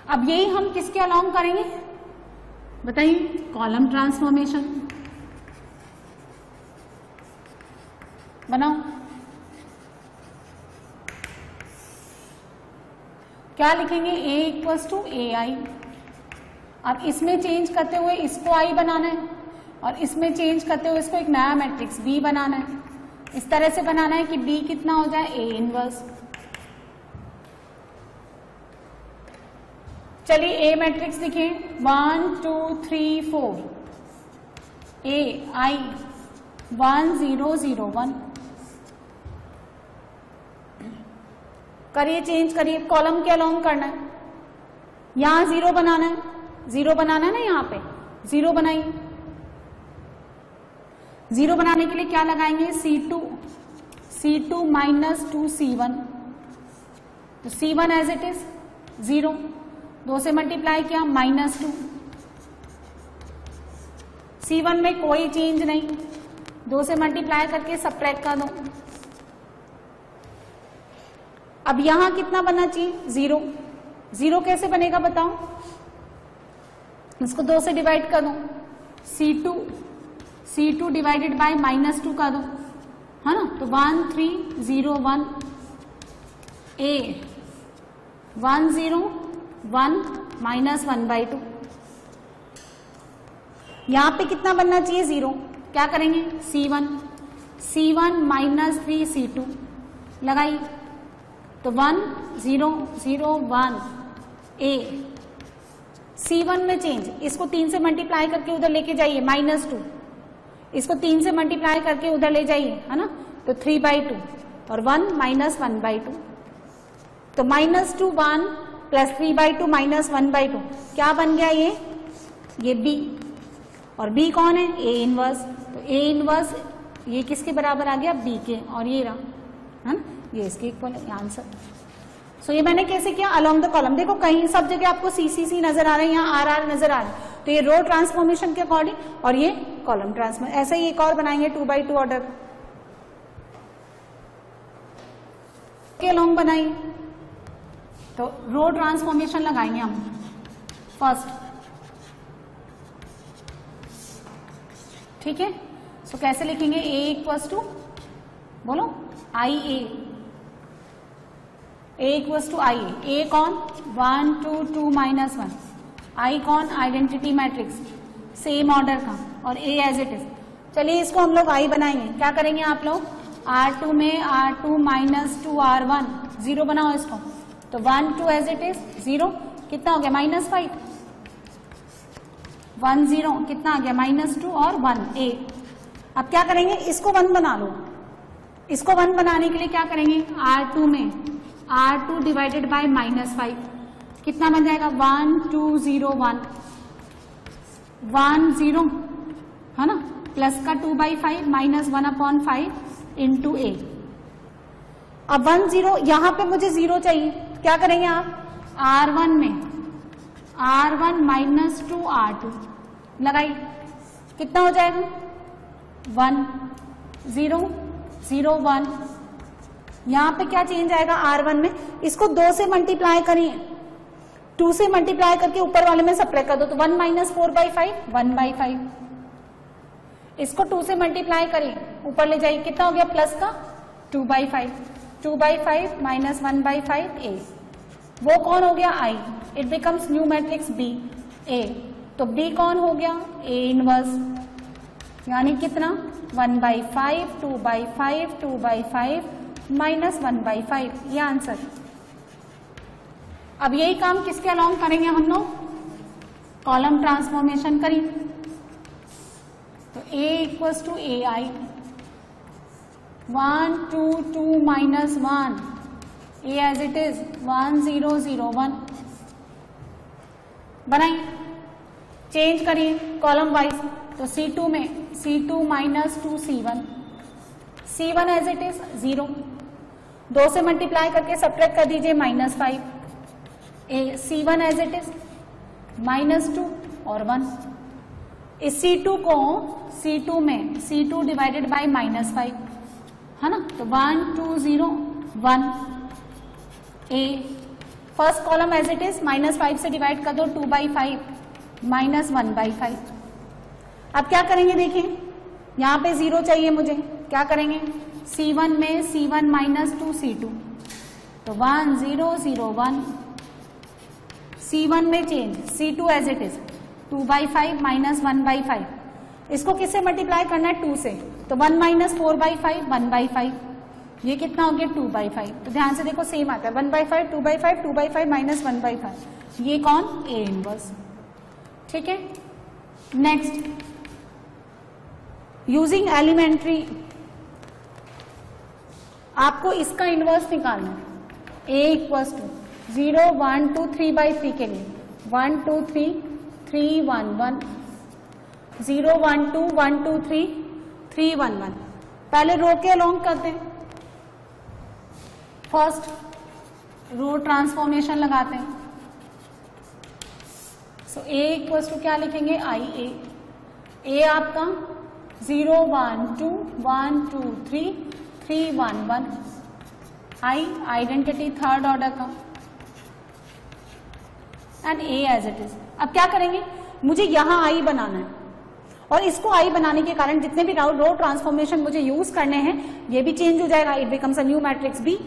अब यही हम किसके अलोंग करेंगे बताइए? कॉलम ट्रांसफॉर्मेशन बनाओ। क्या लिखेंगे? A = AI। अब इसमें चेंज करते हुए इसको I बनाना है और इसमें चेंज करते हुए इसको एक नया मैट्रिक्स B बनाना है। इस तरह से बनाना है कि B कितना हो जाए? A inverse. चलिए A मैट्रिक्स लिखें, 1 2 3 4 A I 1 0 0 1। करिए, चेंज करिए, कॉलम के अलोंग करना है। यहां 0 बनाना है, 0 बनाना है ना, यहां पे 0 बनाइए। 0 बनाने के लिए क्या लगाएंगे? C2 -2 C1। तो C1 एज इट इज 0, 2 से मल्टीप्लाई किया -2। C1 में कोई चेंज नहीं, 2 से मल्टीप्लाई करके सब्ट्रैक्ट कर दो। अब यहां कितना बनना चाहिए? 0। 0 कैसे बनेगा बताओ? इसको 2 से डिवाइड कर दो, C2 डिवाइडेड बाय -2 कर दो, है ना? तो 1 3 0 1 A 1 0 1 -1/2। यहां पे कितना बनना चाहिए? 0। क्या करेंगे? C1 -3 C2 लगाइए, तो 1 0 0 1 A। C1 में चेंज, इसको 3 से मल्टीप्लाई करके उधर लेके जाइए, -2। इसको 3 से मल्टीप्लाई करके उधर ले जाइए, है ना? तो 3/2 और 1 -1/2। तो -2 1 + 3/2 -1/2 क्या बन गया? ये B। और B कौन है? A inverse. तो A इनवर्स ये किसके बराबर आ गया? B के, और ये रहा, है ना? ये इसके इक्वल है आंसर। सो ये मैंने कैसे किया? Along the column. देखो कहीं सब जगह आपको CCC नजर आ रहे हैं, यहाँ RR नजर आ रहे हैं, तो ये रो ट्रांसफॉर्मेशन के अकॉर्डिंग, और ये कॉलम ट्रांसफॉर्मेशन। ऐसे ही एक और बनाएंगे 2/2 ऑर्डर के अलोंग बनाइए, तो रो ट्रांसफॉर्मेशन लगाएंगे हम फर्स्ट, ठीक है? सो कैसे लिखेंगे? A = बोलो IA। A = IA। A कौन? 1 2 2 -1। I कौन? आइडेंटिटी मैट्रिक्स, सेम ऑर्डर का, और A एज इट इज। चलिए इसको हम लोग I बनाएंगे। क्या करेंगे आप लोग? R2 में R2 -2 R1 0 बनाओ इसको, तो 1 2 एज इट इज 0। कितना हो गया? -5। 1 0 कितना आ गया? -2 और 1 A। अब क्या करेंगे? इसको 1 बना लो। इसको 1 बनाने के लिए क्या करेंगे? R2 में R2 डिवाइडेड बाय -5 कितना बन जाएगा? 1 2 0 1 1 0, है ना? प्लस का 2/5 -1/5 इंटू A। अब 1 0, यहां पे मुझे 0 चाहिए, क्या करेंगे आप? R1 में R1 -2 R2 लगाइए, कितना हो जाएगा? 1 0 0 1। यहां पे क्या चेंज आएगा? R1 में इसको 2 से मल्टीप्लाई करिए, 2 से मल्टीप्लाई करके ऊपर वाले में सब्ट्रैक्ट कर दो, तो 1 - 4/5 1/5। इसको 2 से मल्टीप्लाई करिए, ऊपर ले जाइए, कितना हो गया? प्लस का 2/5 2/5 -1/5 A। वो कौन हो गया? I। It becomes new matrix B A। तो B कौन हो गया? A इनवर्स, यानी कितना? 1/5, 2/5, 2/5 माइनस 1/5, ये आंसर। अब यही काम किसके अलोंग करेंगे हम लोग? कॉलम ट्रांसफॉर्मेशन करेंगे। तो A equals to AI, 1 2 2 minus 1, A as it is 1 0 0 1। बनाइए, चेंज करिए कॉलम वाइज। तो C2 में C2 minus 2 C1, C1 as it is 0, 2 से मल्टीप्लाई करके सब्ट्रैक्ट कर दीजिए -5, C1 एज इट इज -2 और 1। इस C2 को C2 में C2 डिवाइडेड बाय -5 है ना, तो 1 2 0 1। A first column as it is -5 से डिवाइड कर दो, 2/5 माइनस 1/5। अब क्या करेंगे? देखिए यहां पे 0 चाहिए मुझे, क्या करेंगे? C1 में C1 माइनस 2 C2, तो 1 0 0 1। C1 में change, C2 as it is 2/5 minus 1/5। इसको किससे मल्टीप्लाई करना है? 2 से, तो 1 माइनस 4/5 1/5, ये कितना हो गया? 2/5। तो ध्यान से देखो सेम आता है, 1/5 2/5 2/5 माइनस 1/5, ये कौन? A inverse. ठीक है, नेक्स्ट यूजिंग एलिमेंट्री, आपको इसका इनवर्स निकालना है। A इक्वल्स टू 0 1 2 3/3 के लिए 1 2 3 3 1 1, 0 1 2 1 2 3 3 1 1। पहले रो के अलोंग करते हैं, फर्स्ट रो ट्रांसफॉर्मेशन लगाते हैं। सो A इक्वल्स टू क्या लिखेंगे? IA। A आपका 0 1 2 1 2 3 3 1 1, I आइडेंटिटी थर्ड ऑर्डर का, and A as it is. अब क्या करेंगे? मुझे यहां I बनाना है, और इसको I बनाने के कारण जितने भी रो ट्रांसफॉर्मेशन मुझे यूज करने हैं ये भी चेंज हो जाएगा, it becomes a new matrix B।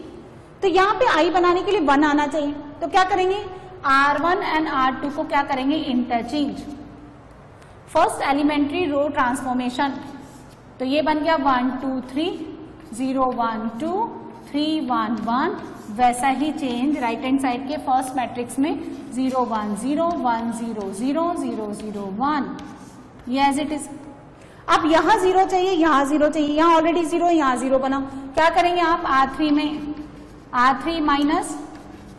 तो यहाँ पे I बनाने के लिए 1 आना चाहिए, तो क्या करेंगे? R1 एंड R2 को क्या करेंगे? Interchange. First elementary row transformation, तो ये बन गया 1 2 3 0 1 2 3 1 1। वैसा ही चेंज राइट हैंड साइड के फर्स्ट मैट्रिक्स में 0 1 0 1 0 0 0 0 1, ये एज इट इज। अब यहां 0 चाहिए, यहां 0 चाहिए, यहां ऑलरेडी 0 है, यहां 0 बनाओ। क्या करेंगे आप? R3 में R3 माइनस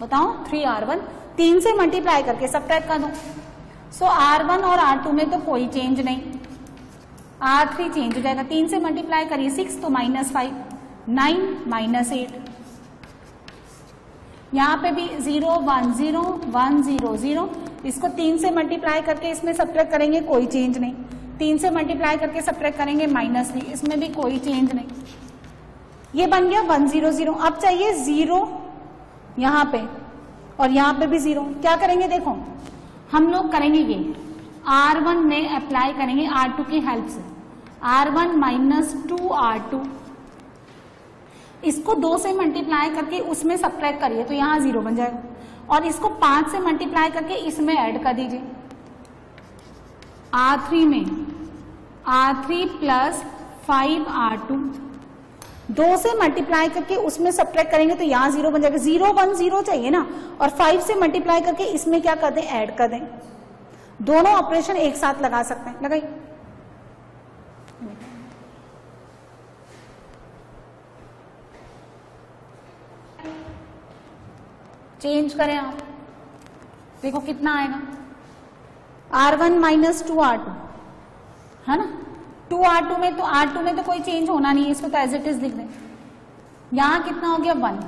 बताओ 3R1, 3 से मल्टीप्लाई करके सब्ट्रैक्ट कर दो। सो R1 और R2 में तो कोई चेंज नहीं, R3 चेंज हो जाएगा, 3 से मल्टीप्लाई करिए 6 तो -5 9 -8। यहाँ पे भी 0 1 0 1 0 0, इसको 3 से मल्टीप्लाई करके इसमें सब्ट्रैक्ट करेंगे, कोई चेंज नहीं। 3 से मल्टीप्लाई करके सब्ट्रैक्ट करेंगे -3, इसमें भी कोई चेंज नहीं। ये बन गया 1 0 0। अब चाहिए 0 यहाँ पे और यहाँ पे भी 0, क्या करेंगे? देखो हम लोग करेंगे ये R1 में अप्लाई करेंगे R2 की हेल्प से, R1 माइनस 2R2, इसको 2 से मल्टीप्लाई करके उसमें सब्ट्रैक्ट करिए तो यहाँ 0 बन जाएगा, और इसको 5 से मल्टीप्लाई करके इसमें ऐड कर दीजिए। R3 में R3 प्लस 5R2, 2 से मल्टीप्लाई करके उसमें सब्ट्रैक्ट करेंगे तो यहाँ 0 बन जाएगा। 0 1 0 चाहिए ना, और 5 से मल्टीप्लाई करके इसमें क्या कर दें? ऐड कर दें। दोनों ऑपरेशन एक साथ लगा सकते हैं, लगाइए। चेंज करें आप, देखो कितना आएगा? R1 माइनस 2R2 है ना, 2R2 में, तो R2 में तो कोई चेंज होना नहीं है, इसको तो एज इट इज लिख दें। यहाँ कितना हो गया? 1,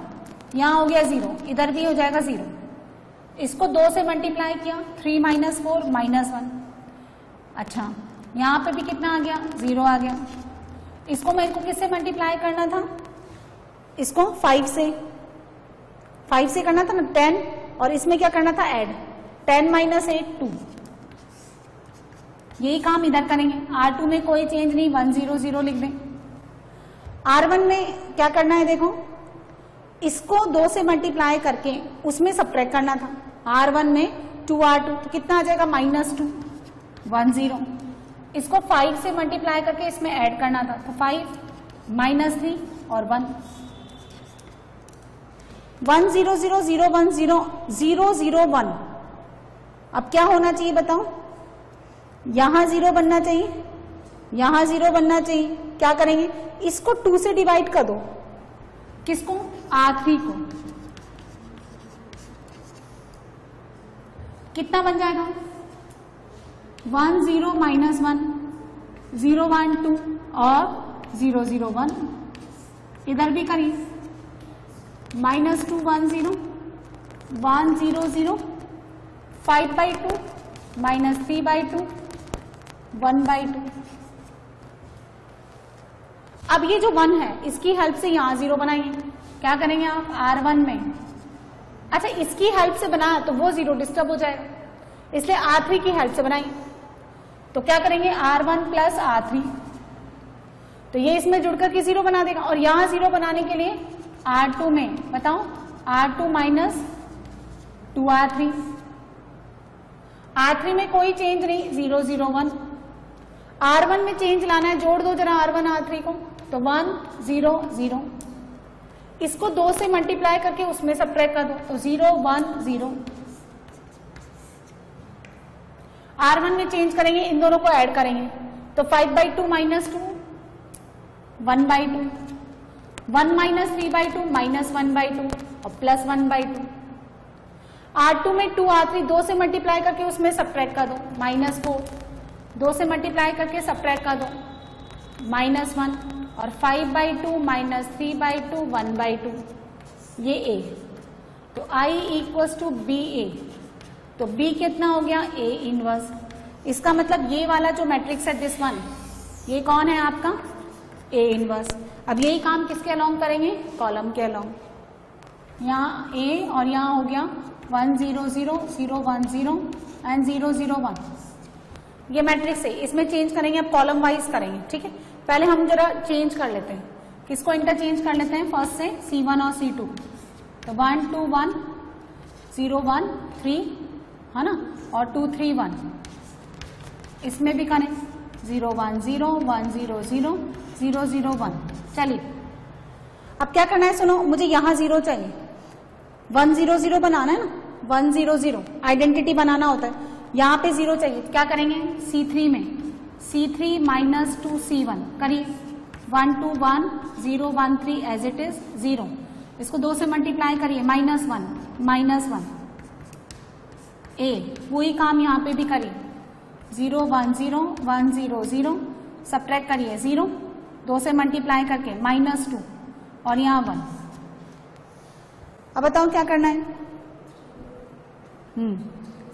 यहाँ हो गया 0, इधर भी हो जाएगा 0। इसको 2 से मल्टीप्लाई किया, 3 माइनस 4 -1। अच्छा, यहाँ पे भी कितना आ गया? 0 आ गया। इसको मेरे को किससे मल्टीप्लाई करना था? इसको 5 से करना था ना, 10, और इसमें क्या करना था? ऐड। 10 माइनस 8 2, यही काम इधर करेंगे। R2 में कोई चेंज नहीं, 1 0 0 लिख दें। R1 में क्या करना है? देखो इसको 2 से मल्टीप्लाई करके उसमें सब्ट्रैक्ट करना था। R1 में 2R2, तो कितना आ जाएगा? -2। 1 0। इसको 5 से मल्टीप्लाई करके इसमें ऐड करना था, तो 5 -3 और 1 1 0 0 0 1 0 0 0 1। अब क्या होना चाहिए बताओ? यहां 0 बनना चाहिए, यहां 0 बनना चाहिए। क्या करेंगे? इसको 2 से डिवाइड कर दो। किसको? R3 को। कितना बन जाएगा? 1 0 -1 0 1 2 और 0 0 1। इधर भी करिए, -2 1 0 1 0 0 5/2 -3/2 1/2। अब ये जो 1 है इसकी हेल्प से यहां 0 बनाइए। क्या करेंगे आप? R1 में। अच्छा, इसकी हेल्प से बनाया तो वो 0 डिस्टर्ब हो जाएगा, इसलिए R3 की हेल्प से बनाइए। तो क्या करेंगे? R1 + R3, तो ये इसमें जुड़कर के 0 बना देगा। और यहां 0 बनाने के लिए R2 में बताओ, R2 - 2R3। R3 में कोई चेंज नहीं, 0 0 1। R1 में चेंज लाना है, जोड़ दो जरा R1 R3 को, तो 1 0 0। इसको 2 से मल्टीप्लाई करके उसमें सब्ट्रैक्ट कर दो, तो 0 1 0। R1 में चेंज करेंगे, इन दोनों को ऐड करेंगे, तो 5/2 -2 1/2 1 -3/2 -1/2 और +1/2। R2 में 2 R3 2 से मल्टीप्लाई करके उसमें सब्ट्रैक्ट कर दो, -4 2 से मल्टीप्लाई करके सब्ट्रैक्ट कर दो, -1 और 5/2 -3/2 1/2। ये A, तो I = BA। तो B कितना हो गया? A inverse. इसका मतलब ये वाला जो मैट्रिक्स है दिस वन, ये कौन है आपका? A inverse. अब यही काम किसके अलोंग करेंगे? कॉलम के अलोंग। यहाँ A और यहाँ हो गया 1 0 0 0 1 0 एंड 0 0 1। ये मैट्रिक्स है, इसमें चेंज करेंगे, अब कॉलम वाइज करेंगे। ठीक है, पहले हम जरा चेंज कर लेते हैं, किसको इंटरचेंज कर लेते हैं फर्स्ट से, C1 और C2। तो 1 2 1 0 1 3 है ना, और 2 3 1। इसमें भी करें 0 1 0 1 0 0 0 0 1। चलिए अब क्या करना है, सुनो, मुझे यहां 0 चाहिए, 1 0 0 बनाना है ना, 1 0 0 आइडेंटिटी बनाना होता है। यहां पे 0 चाहिए, क्या करेंगे? C3 में C3 -2 C1 करिए, 1 2 1 0 1 3 एज इट इज 0। इसको 2 से मल्टीप्लाई करिए, -1 A। वही काम यहाँ पे भी करिए, 0 1 0 1 0 0 सब्ट्रैक्ट करिए 0, 2 से मल्टीप्लाई करके -2 और यहाँ 1। अब बताओ क्या करना है?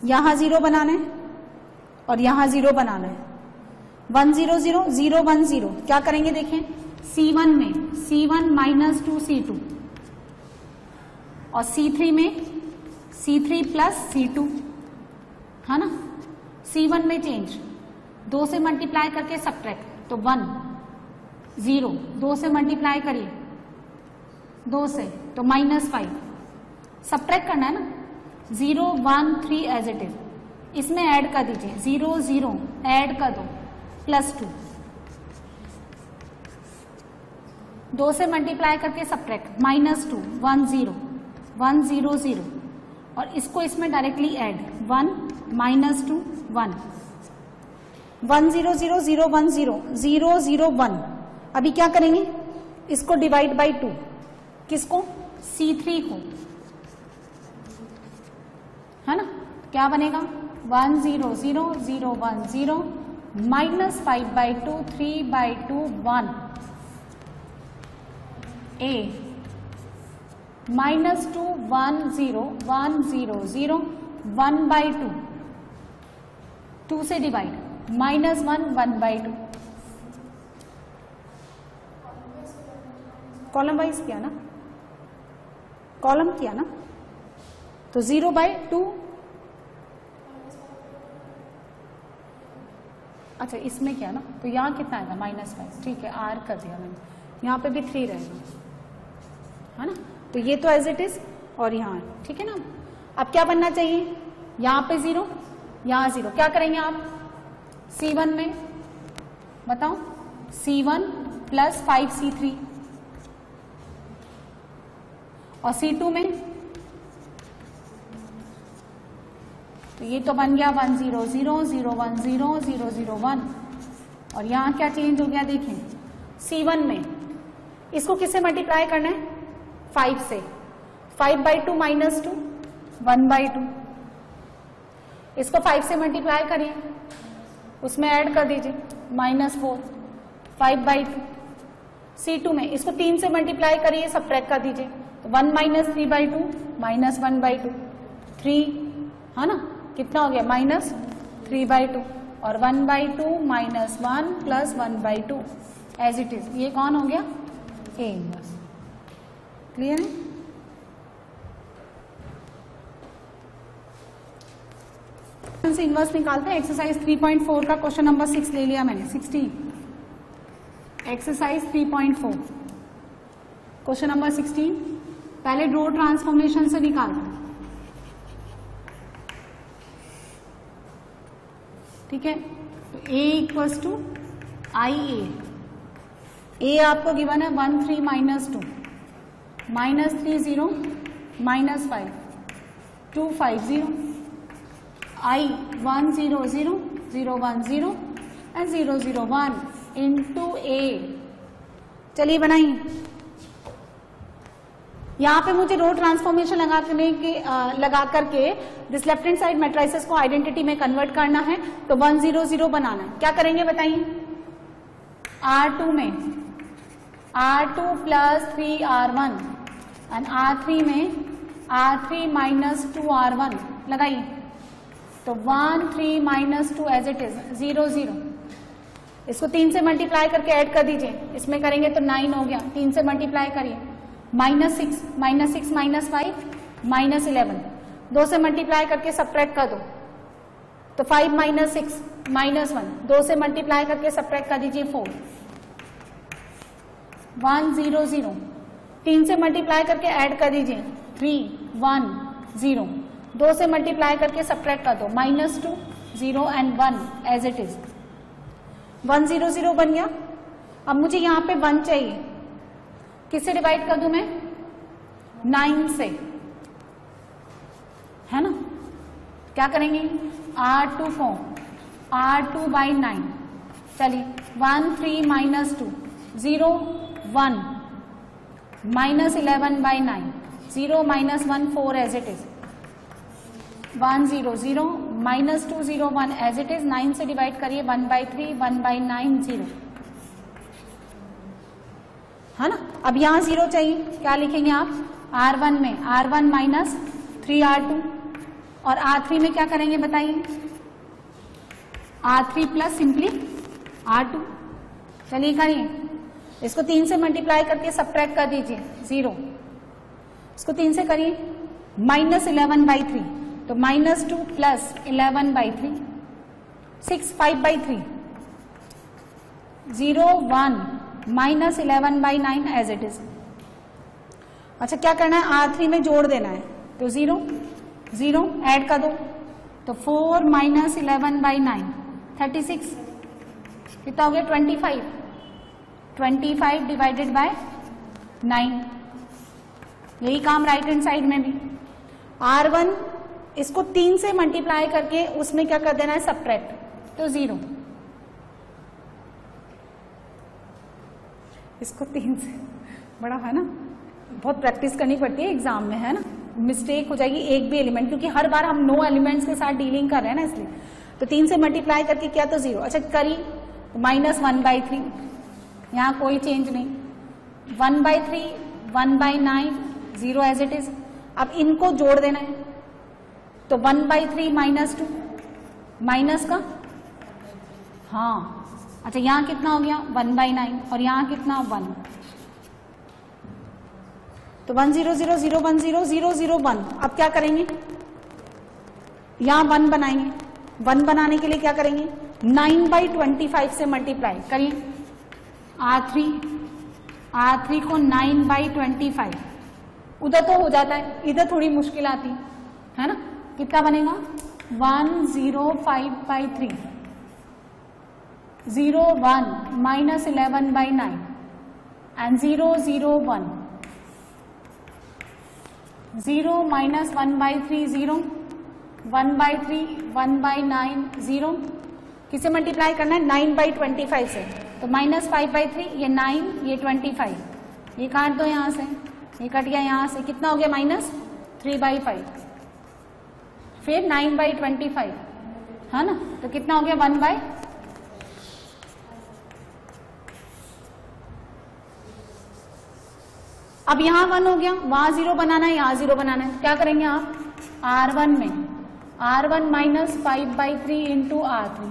यहां 0 बनाना है और यहां 0 बनाना है। 1 0 0 0 1 0 क्या करेंगे? देखें, C1 में C1 -2 C2 और C3 में C3 + C2 है ना। C1 में चेंज, 2 से मल्टीप्लाई करके सब्ट्रैक्ट, तो 1 0 2 से मल्टीप्लाई करिए 2 से, तो -5 सब्ट्रैक्ट करना है ना, 0 1 3 एज इट इज। इसमें ऐड कर दीजिए, 0 0 ऐड कर दो, +2 2 से मल्टीप्लाई करके सब्ट्रैक्ट, -2 1 0 1 0 0 और इसको इसमें डायरेक्टली ऐड, 1 -2 1 1 0 0 0 1 0 0 0 1। अभी क्या करेंगे? इसको डिवाइड बाई 2, किसको? C3 को, है ना। क्या बनेगा? 1 0 0 0 1 0 -5/2 3/2 1 A -2 1 0 1 0 0 1/2 2 से डिवाइड, -1 1/2। कॉलम वाइज किया ना, कॉलम किया ना, तो 0/2। अच्छा, इसमें क्या ना, तो यहाँ कितना आएगा? -5। ठीक है, R कर दिया मैंने, यहाँ पे भी 3 रहेगा, है ना। तो ये तो एज इट इज और यहाँ, ठीक है ना। अब क्या बनना चाहिए? यहाँ पे 0, यहाँ 0। क्या करेंगे आप? C1 में बताओ, C1 प्लस 5C3, और C2 में तो ये तो बन गया 1 0 0 0 1 0 0 0 1, और यहां क्या चेंज हो गया देखें, C1 में इसको किससे मल्टीप्लाई करना है, 5 से, 5/2 माइनस 2 1/2, इसको 5 से मल्टीप्लाई करिए, उसमें ऐड कर दीजिए -4 5/2। C2 में इसको 3 से मल्टीप्लाई करिए, सबट्रैक्ट कर दीजिए, तो 1 - 3/2 -1/2 3, है ना, कितना हो गया -3/2, और 1/2 -1 प्लस 1/2 एज इट इज, ये कौन हो गया, A इनवर्स। क्लियर है? से इनवर्स निकालते हैं। एक्सरसाइज 3.4 का क्वेश्चन नंबर 6 ले लिया मैंने, 16, एक्सरसाइज 3.4 क्वेश्चन नंबर 16। पहले रो ट्रांसफॉर्मेशन से निकालते हैं, ठीक है। तो A equals to IA, A आपको गिवन है 1 3 -2 -3 0 -5 2 5 0, I 1 0 0 0 1 0 एंड 0 0 1 इंटू A। चलिए बनाइए, यहां पे मुझे रो ट्रांसफॉर्मेशन लगा करके this left hand side matrices को आइडेंटिटी में कन्वर्ट करना है, तो 1 0 0 बनाना है। क्या करेंगे बताइए, R2 में R2 plus 3R1 and R3 में R3 माइनस 2R1 लगाइए, तो 1 3 -2 एज इट इज 0 0, इसको 3 से मल्टीप्लाई करके ऐड कर दीजिए, इसमें करेंगे तो 9 हो गया, 3 से मल्टीप्लाई करिए, -6 -5 -11, 2 से मल्टीप्लाई करके सबट्रैक्ट कर दो, तो 5 - 6 -1, 2 से मल्टीप्लाई करके सबट्रैक्ट कर दीजिए 4, 1 0 0, 3 से मल्टीप्लाई करके ऐड कर दीजिए 3 1 0, 2 से मल्टीप्लाई करके सबट्रैक्ट कर दो, -2 0 एंड 1 एज इट इज, 1 0 0 बन गया। अब मुझे यहां पे 1 चाहिए, किससे डिवाइड कर दूं मैं, 9 से, है ना। क्या करेंगे, R2 को R2/9, चलिए 1 3 -2 0 1 -11/9 0 -1 4 as it is, 1 0 0 -2 0 1 as it is, 9 से डिवाइड करिए 1/3 1/9 0, है ना। अब यहां 0 चाहिए, क्या लिखेंगे आप, R1 में R1 माइनस 3R2, और R3 में क्या करेंगे बताइए, R3 प्लस सिंपली R2। चलिए करिए, इसको 3 से मल्टीप्लाई करके सबट्रैक्ट कर दीजिए 0, इसको 3 से करिए, -11/3, तो -2 प्लस 11/3 6 5/3 0 1 -11/9 एज इट इज। अच्छा क्या करना है, R3 में जोड़ देना है, तो 0 0 ऐड कर दो, तो 4 -11/9 36, कितना हो गया 25, 25 डिवाइडेड बाय 9। यही काम राइट हैंड साइड में भी, R1 इसको 3 से मल्टीप्लाई करके उसमें क्या कर देना है, सबट्रैक्ट, तो 0, इसको 3 से, बड़ा है ना, बहुत प्रैक्टिस करनी पड़ती है एग्जाम में, है ना, मिस्टेक हो जाएगी एक भी एलिमेंट, क्योंकि हर बार हम नो एलिमेंट्स के साथ डीलिंग कर रहे हैं ना, इसलिए। तो 3 से मल्टीप्लाई करके किया तो 0, अच्छा करी -1/3, यहाँ कोई चेंज नहीं, 1/3 1/9 0 एज इट इज। अब इनको जोड़ देना है, तो 1/3 -2 माइनस का, हाँ अच्छा यहां कितना हो गया 1/9, और यहां कितना 1, तो 1 0 0 0 1 0 0 0 1। अब क्या करेंगे, यहां 1 बनाएंगे, 1 बनाने के लिए क्या करेंगे, 9/25 से मल्टीप्लाई करिए, R3 को 9/25, उधर तो हो जाता है, इधर थोड़ी मुश्किल आती है ना। कितना बनेगा 1053, 0 1 minus 11 by 9 and 0 0 1, 0 minus 1 by 3 0, 1 by 3 1 by 9 0, किसे मल्टीप्लाई करना है 9 by 25 से, तो माइनस 5 by 3 ये 9 ये 25, ये काट दो यहाँ से, ये कट गया यहाँ से, कितना हो गया माइनस 3 by 5, फिर 9 by 25 है ना, तो कितना हो गया 1 by, अब यहाँ 1 हो गया, वहां 0 बनाना है, यहाँ 0 बनाना है, क्या करेंगे आप R1 में R1 minus 5 by 3 into R3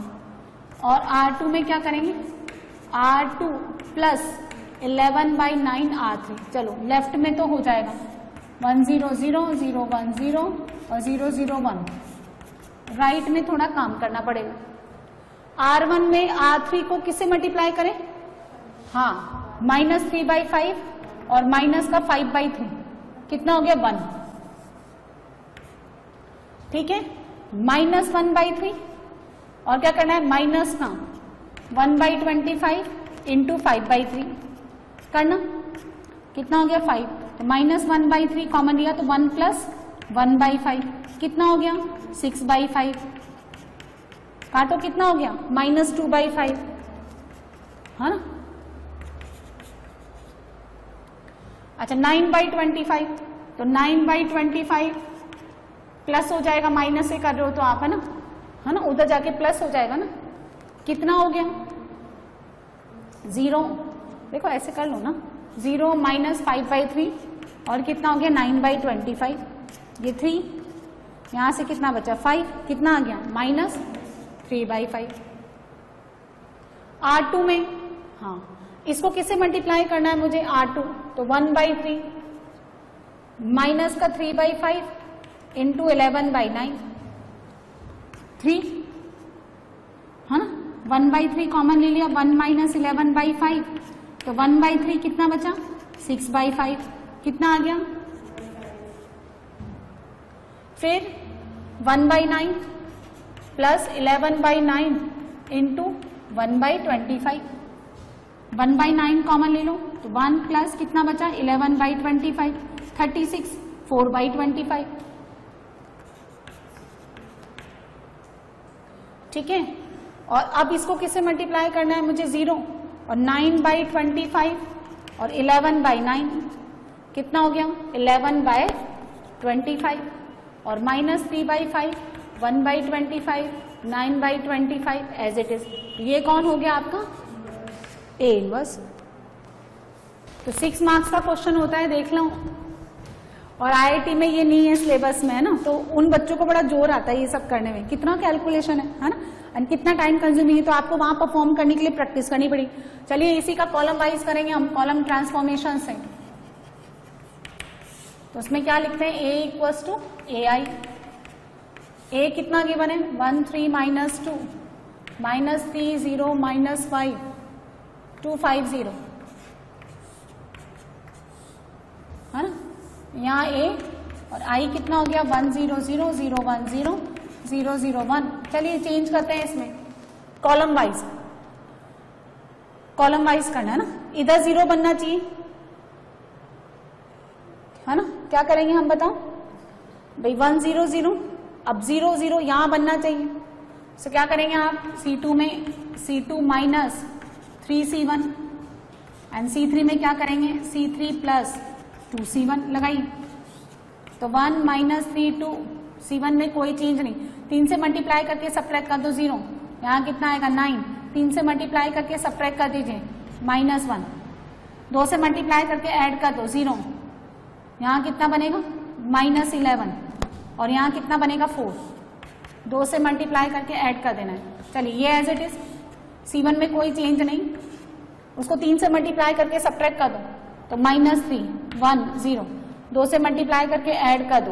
और R2 में क्या करेंगे R2 प्लस 11 by 9 R3। चलो लेफ्ट में तो हो जाएगा 1 0 0 0 1 0 और 0 0 1, राइट में थोड़ा काम करना पड़ेगा। R1 में R3 को किससे मल्टीप्लाई करें, हाँ माइनस 3 by 5 और माइनस का 5 by 3, कितना हो गया 1, ठीक है, माइनस 1 by 3 और क्या करना है माइनस का 1 by 25 इंटू 5 by 3 करना, कितना हो गया 5, तो माइनस 1 by 3 कॉमन लिया तो 1 प्लस 1 by 5, कितना हो गया 6 by 5, काटो कितना हो गया माइनस 2 by 5, है ना। अच्छा 9 by 25, तो 9 by 25 प्लस हो जाएगा, माइनस से कर रहे हो तो आप, है ना, उधर जाके प्लस हो जाएगा ना, कितना हो गया 0, देखो ऐसे कर लो ना, 0 माइनस 5 by 3 और कितना हो गया 9 by 25, ये 3, यहां से कितना बचा 5, कितना आ गया माइनस 3 by 5। R2 में, हाँ इसको किससे मल्टीप्लाई करना है मुझे R2, तो 1 by 3 माइनस का 3 by 5 इंटू 11 by 9 3, है ना, 1 by 3 कॉमन ले लिया, 1 माइनस 11 by 5, तो 1 by 3 कितना बचा 6 by 5, कितना आ गया, फिर 1 by 9 plus 11 by 9 into 1 by 25, 1 by 9 common ले लो तो 1 प्लस कितना बचा 11 by 25 36, 4 by 25, ठीक है। और अब इसको किससे मल्टीप्लाई करना है मुझे 0 और 9 by 25 और 11 by 9, कितना हो गया 11 by 25 और minus 3 by 5, 1 by 25, 9 by 25 as it is, ये कौन हो गया आपका A इनवर्स। तो 6 मार्क्स का क्वेश्चन होता है, देख लो, और IIT में ये नहीं है सिलेबस में, है ना, तो उन बच्चों को बड़ा जोर आता है ये सब करने में, कितना कैलकुलेशन है ना, एंड कितना टाइम कंज्यूमिंग है, तो आपको वहां परफॉर्म करने के लिए प्रैक्टिस करनी पड़ी। चलिए इसी का कॉलम वाइज करेंगे हम, कॉलम ट्रांसफॉर्मेशन से, तो उसमें क्या लिखते हैं A equals to AI, A कितना गिवन है 1 3 माइनस 2 माइनस 3 0 माइनस 5 2 5 0, है ना, यहाँ A और I कितना हो गया 1 0 0 0 1 0 0 0 1। चलिए चेंज करते हैं इसमें, कॉलम वाइज, कॉलम वाइज करना है ना, इधर 0 बनना चाहिए, है ना, क्या करेंगे हम बताओ भाई 1 0 0, अब 0 0 यहां बनना चाहिए, तो क्या करेंगे आप C2 में C2 minus 3C1 and C3 में क्या करेंगे C3 प्लस 2C1 लगाइए, तो 1 माइनस 3 2, C1 में कोई चेंज नहीं, 3 से मल्टीप्लाई करके सब्ट्रैक्ट कर दो 0, यहाँ कितना आएगा 9, 3 से मल्टीप्लाई करके सब्ट्रैक्ट कर दीजिए माइनस 1, 2 से मल्टीप्लाई करके ऐड कर दो 0, यहाँ कितना बनेगा माइनस 11 और यहाँ कितना बनेगा 4, 2 से मल्टीप्लाई करके ऐड कर देना है। चलिए ये एज इट इज, C1 में कोई चेंज नहीं, उसको 3 से मल्टीप्लाई करके सब्ट्रैक्ट कर दो, तो माइनस 3 1 0, 2 से मल्टीप्लाई करके ऐड कर दो,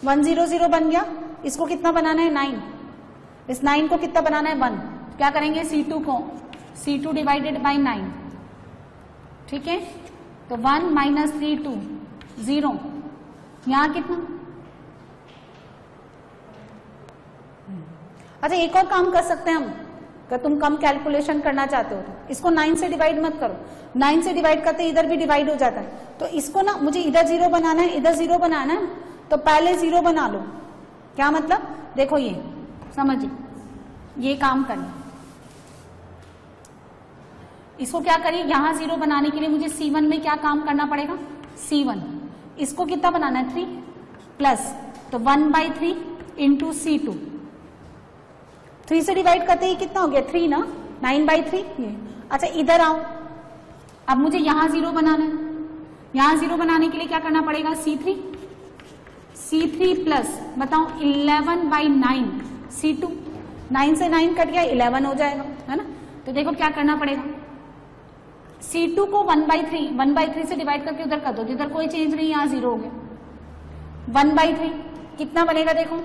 1 0 0 बन गया, इसको कितना बनाना है 9, इस 9 को कितना बनाना है 1, क्या करेंगे C2 को C2 डिवाइडेड बाई 9, ठीक है, तो 1 माइनस 3 2 0, यहाँ कितना, अच्छा एक और काम कर सकते हैं हम, अगर तुम कम कैलकुलेशन करना चाहते हो तो इसको 9 से डिवाइड मत करो, 9 से डिवाइड करते इधर भी डिवाइड हो जाता है, तो इसको ना मुझे इधर 0 बनाना है, इधर 0 बनाना है, तो पहले 0 बना लो। क्या मतलब, देखो ये समझिए, ये काम करिए, इसको क्या करिए, यहां 0 बनाने के लिए मुझे C1 में क्या काम करना पड़ेगा, C1 इसको कितना बनाना है 3 प्लस, तो 1/3 इंटू C2, 3 से डिवाइड करते ही कितना हो गया 3 ना, 9/3 ये। अच्छा इधर आओ, अब मुझे यहां 0 बनाना है, यहां 0 बनाने के लिए क्या करना पड़ेगा C3 प्लस बताओ 11/9 C2, 9 से 9 कट गया 11 हो जाएगा, है ना। तो देखो क्या करना पड़ेगा, C2 को 1/3 से डिवाइड करके उधर कर दो, जिधर कोई चेंज नहीं, यहां 0 हो गया, 1/3 कितना बनेगा देखो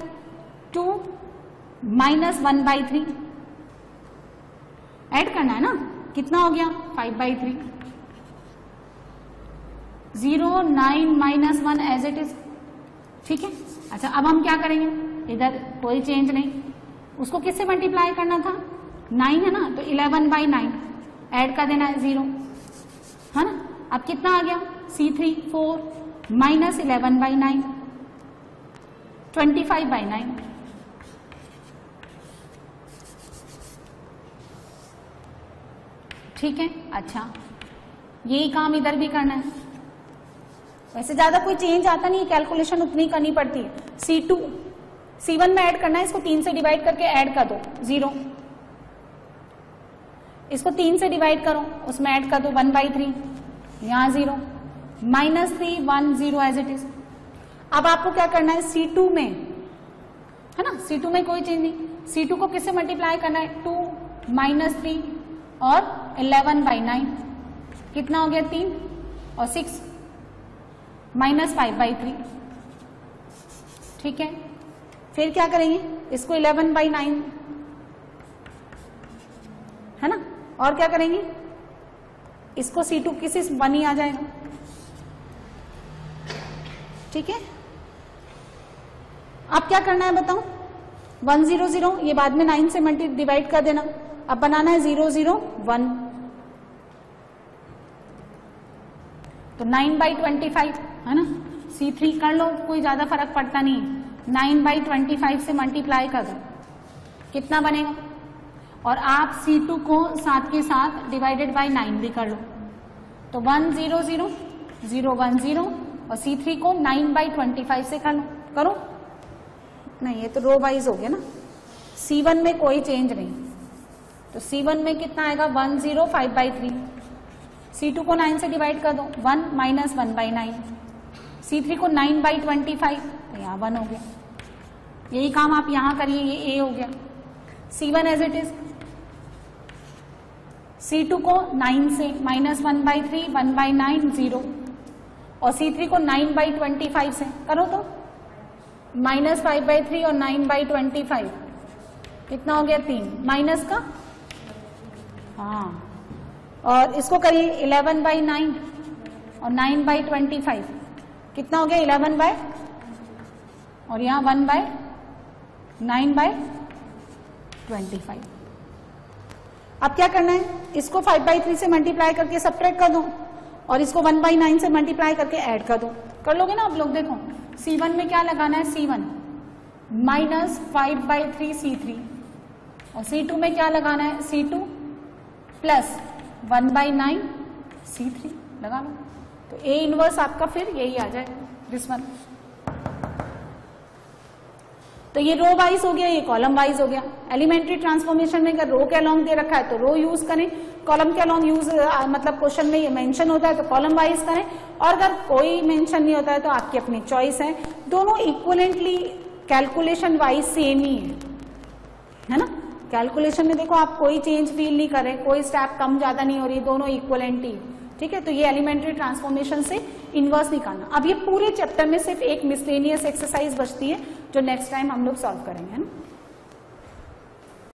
2 माइनस 1/3 ऐड करना है ना, कितना हो गया 5/3, 0 9 माइनस 1 एज इट इज, ठीक है। अच्छा अब हम क्या करेंगे, इधर कोई चेंज नहीं, उसको किससे मल्टीप्लाई करना था 9 है ना, तो 11/9 ऐड कर देना है 0, है ना। अब कितना आ गया C3 4 माइनस 11/9 25/9, ठीक है। अच्छा यही काम इधर भी करना है, वैसे ज्यादा कोई चेंज आता नहीं है, कैलकुलेशन उतनी करनी पड़ती है। C2 C1 में ऐड करना है, इसको 3 से डिवाइड करके ऐड कर दो 0, इसको 3 से डिवाइड करो, उसमें ऐड कर दो 1/3, यहां 0 माइनस 3 1 0 एज इट इज। अब आपको क्या करना है C2 में, है ना, C2 में कोई चेंज नहीं, C2 को किससे मल्टीप्लाई करना है 2 माइनस 3 और 11/9 कितना हो गया 3 और 6 माइनस 5/3, ठीक है। फिर क्या करेंगे, इसको 11/9 है ना, और क्या करेंगे, इसको C2 किसी 1 ही आ जाएगा, ठीक है। अब क्या करना है बताओ, 1 0 0 ये बाद में 9 से मल्टी डिवाइड कर देना, अब बनाना है 0 0 1, तो 9/25 है ना, C3 कर लो, कोई ज्यादा फर्क पड़ता नहीं है, 9/25 से मल्टीप्लाई कर दो, कितना बनेगा, और आप C2 को साथ के साथ डिवाइडेड बाय 9 भी कर लो, तो 1 0 0 0 1 0, और C3 को 9/25 से कर लो, करो नहीं, ये तो रो वाइज हो गया ना। C1 में कोई चेंज नहीं, तो C1 में कितना आएगा 1 0 5/3, C2 को 9 से डिवाइड कर दो 1 माइनस 1/9, C3 को 9/25, तो यहाँ 1 हो गया, यही काम आप यहां करिए, ये A हो गया, C1 as it is, C2 को 9 से माइनस 1/3 1/9 0, और C3 को 9/25 से करो तो माइनस 5/3 और 9/25 कितना हो गया 3 माइनस का, हाँ, और इसको करिए 11/9 और 9/25 कितना हो गया 11 और यहाँ 1/9/25। अब क्या करना है, इसको 5/3 से मल्टीप्लाई करके सब्ट्रैक्ट कर दो, और इसको 1/9 से मल्टीप्लाई करके ऐड कर दो, कर लोगे ना आप लोग। देखो C1 में क्या लगाना है, C1 माइनस 5/3 C3, और C2 में क्या लगाना है, C2 प्लस 1/9 C3 लगा लो, तो A इनवर्स आपका फिर यही आ जाएगा, दिस वन। तो ये रो वाइज हो गया, ये कॉलम वाइज हो गया। एलिमेंट्री ट्रांसफॉर्मेशन में अगर रो के अलोंग दे रखा है तो रो यूज करें, कॉलम के अलोंग यूज मतलब क्वेश्चन में ये मेंशन होता है तो कॉलम वाइज करें, और अगर कोई मेंशन नहीं होता है तो आपकी अपनी चॉइस है। दोनों इक्वलेंटली कैलकुलेशन वाइज सेम ही है ना। कैलकुलेशन में देखो आप कोई चेंज फील नहीं कर रहे, कोई स्टेप कम ज्यादा नहीं हो रही, दोनों इक्वलेंट ही, ठीक है। तो ये एलिमेंट्री ट्रांसफॉर्मेशन से इनवर्स निकालना। अब ये पूरे चैप्टर में सिर्फ एक मिसलेनियस एक्सरसाइज बचती है जो नेक्स्ट टाइम हम लोग सॉल्व करेंगे, है ना।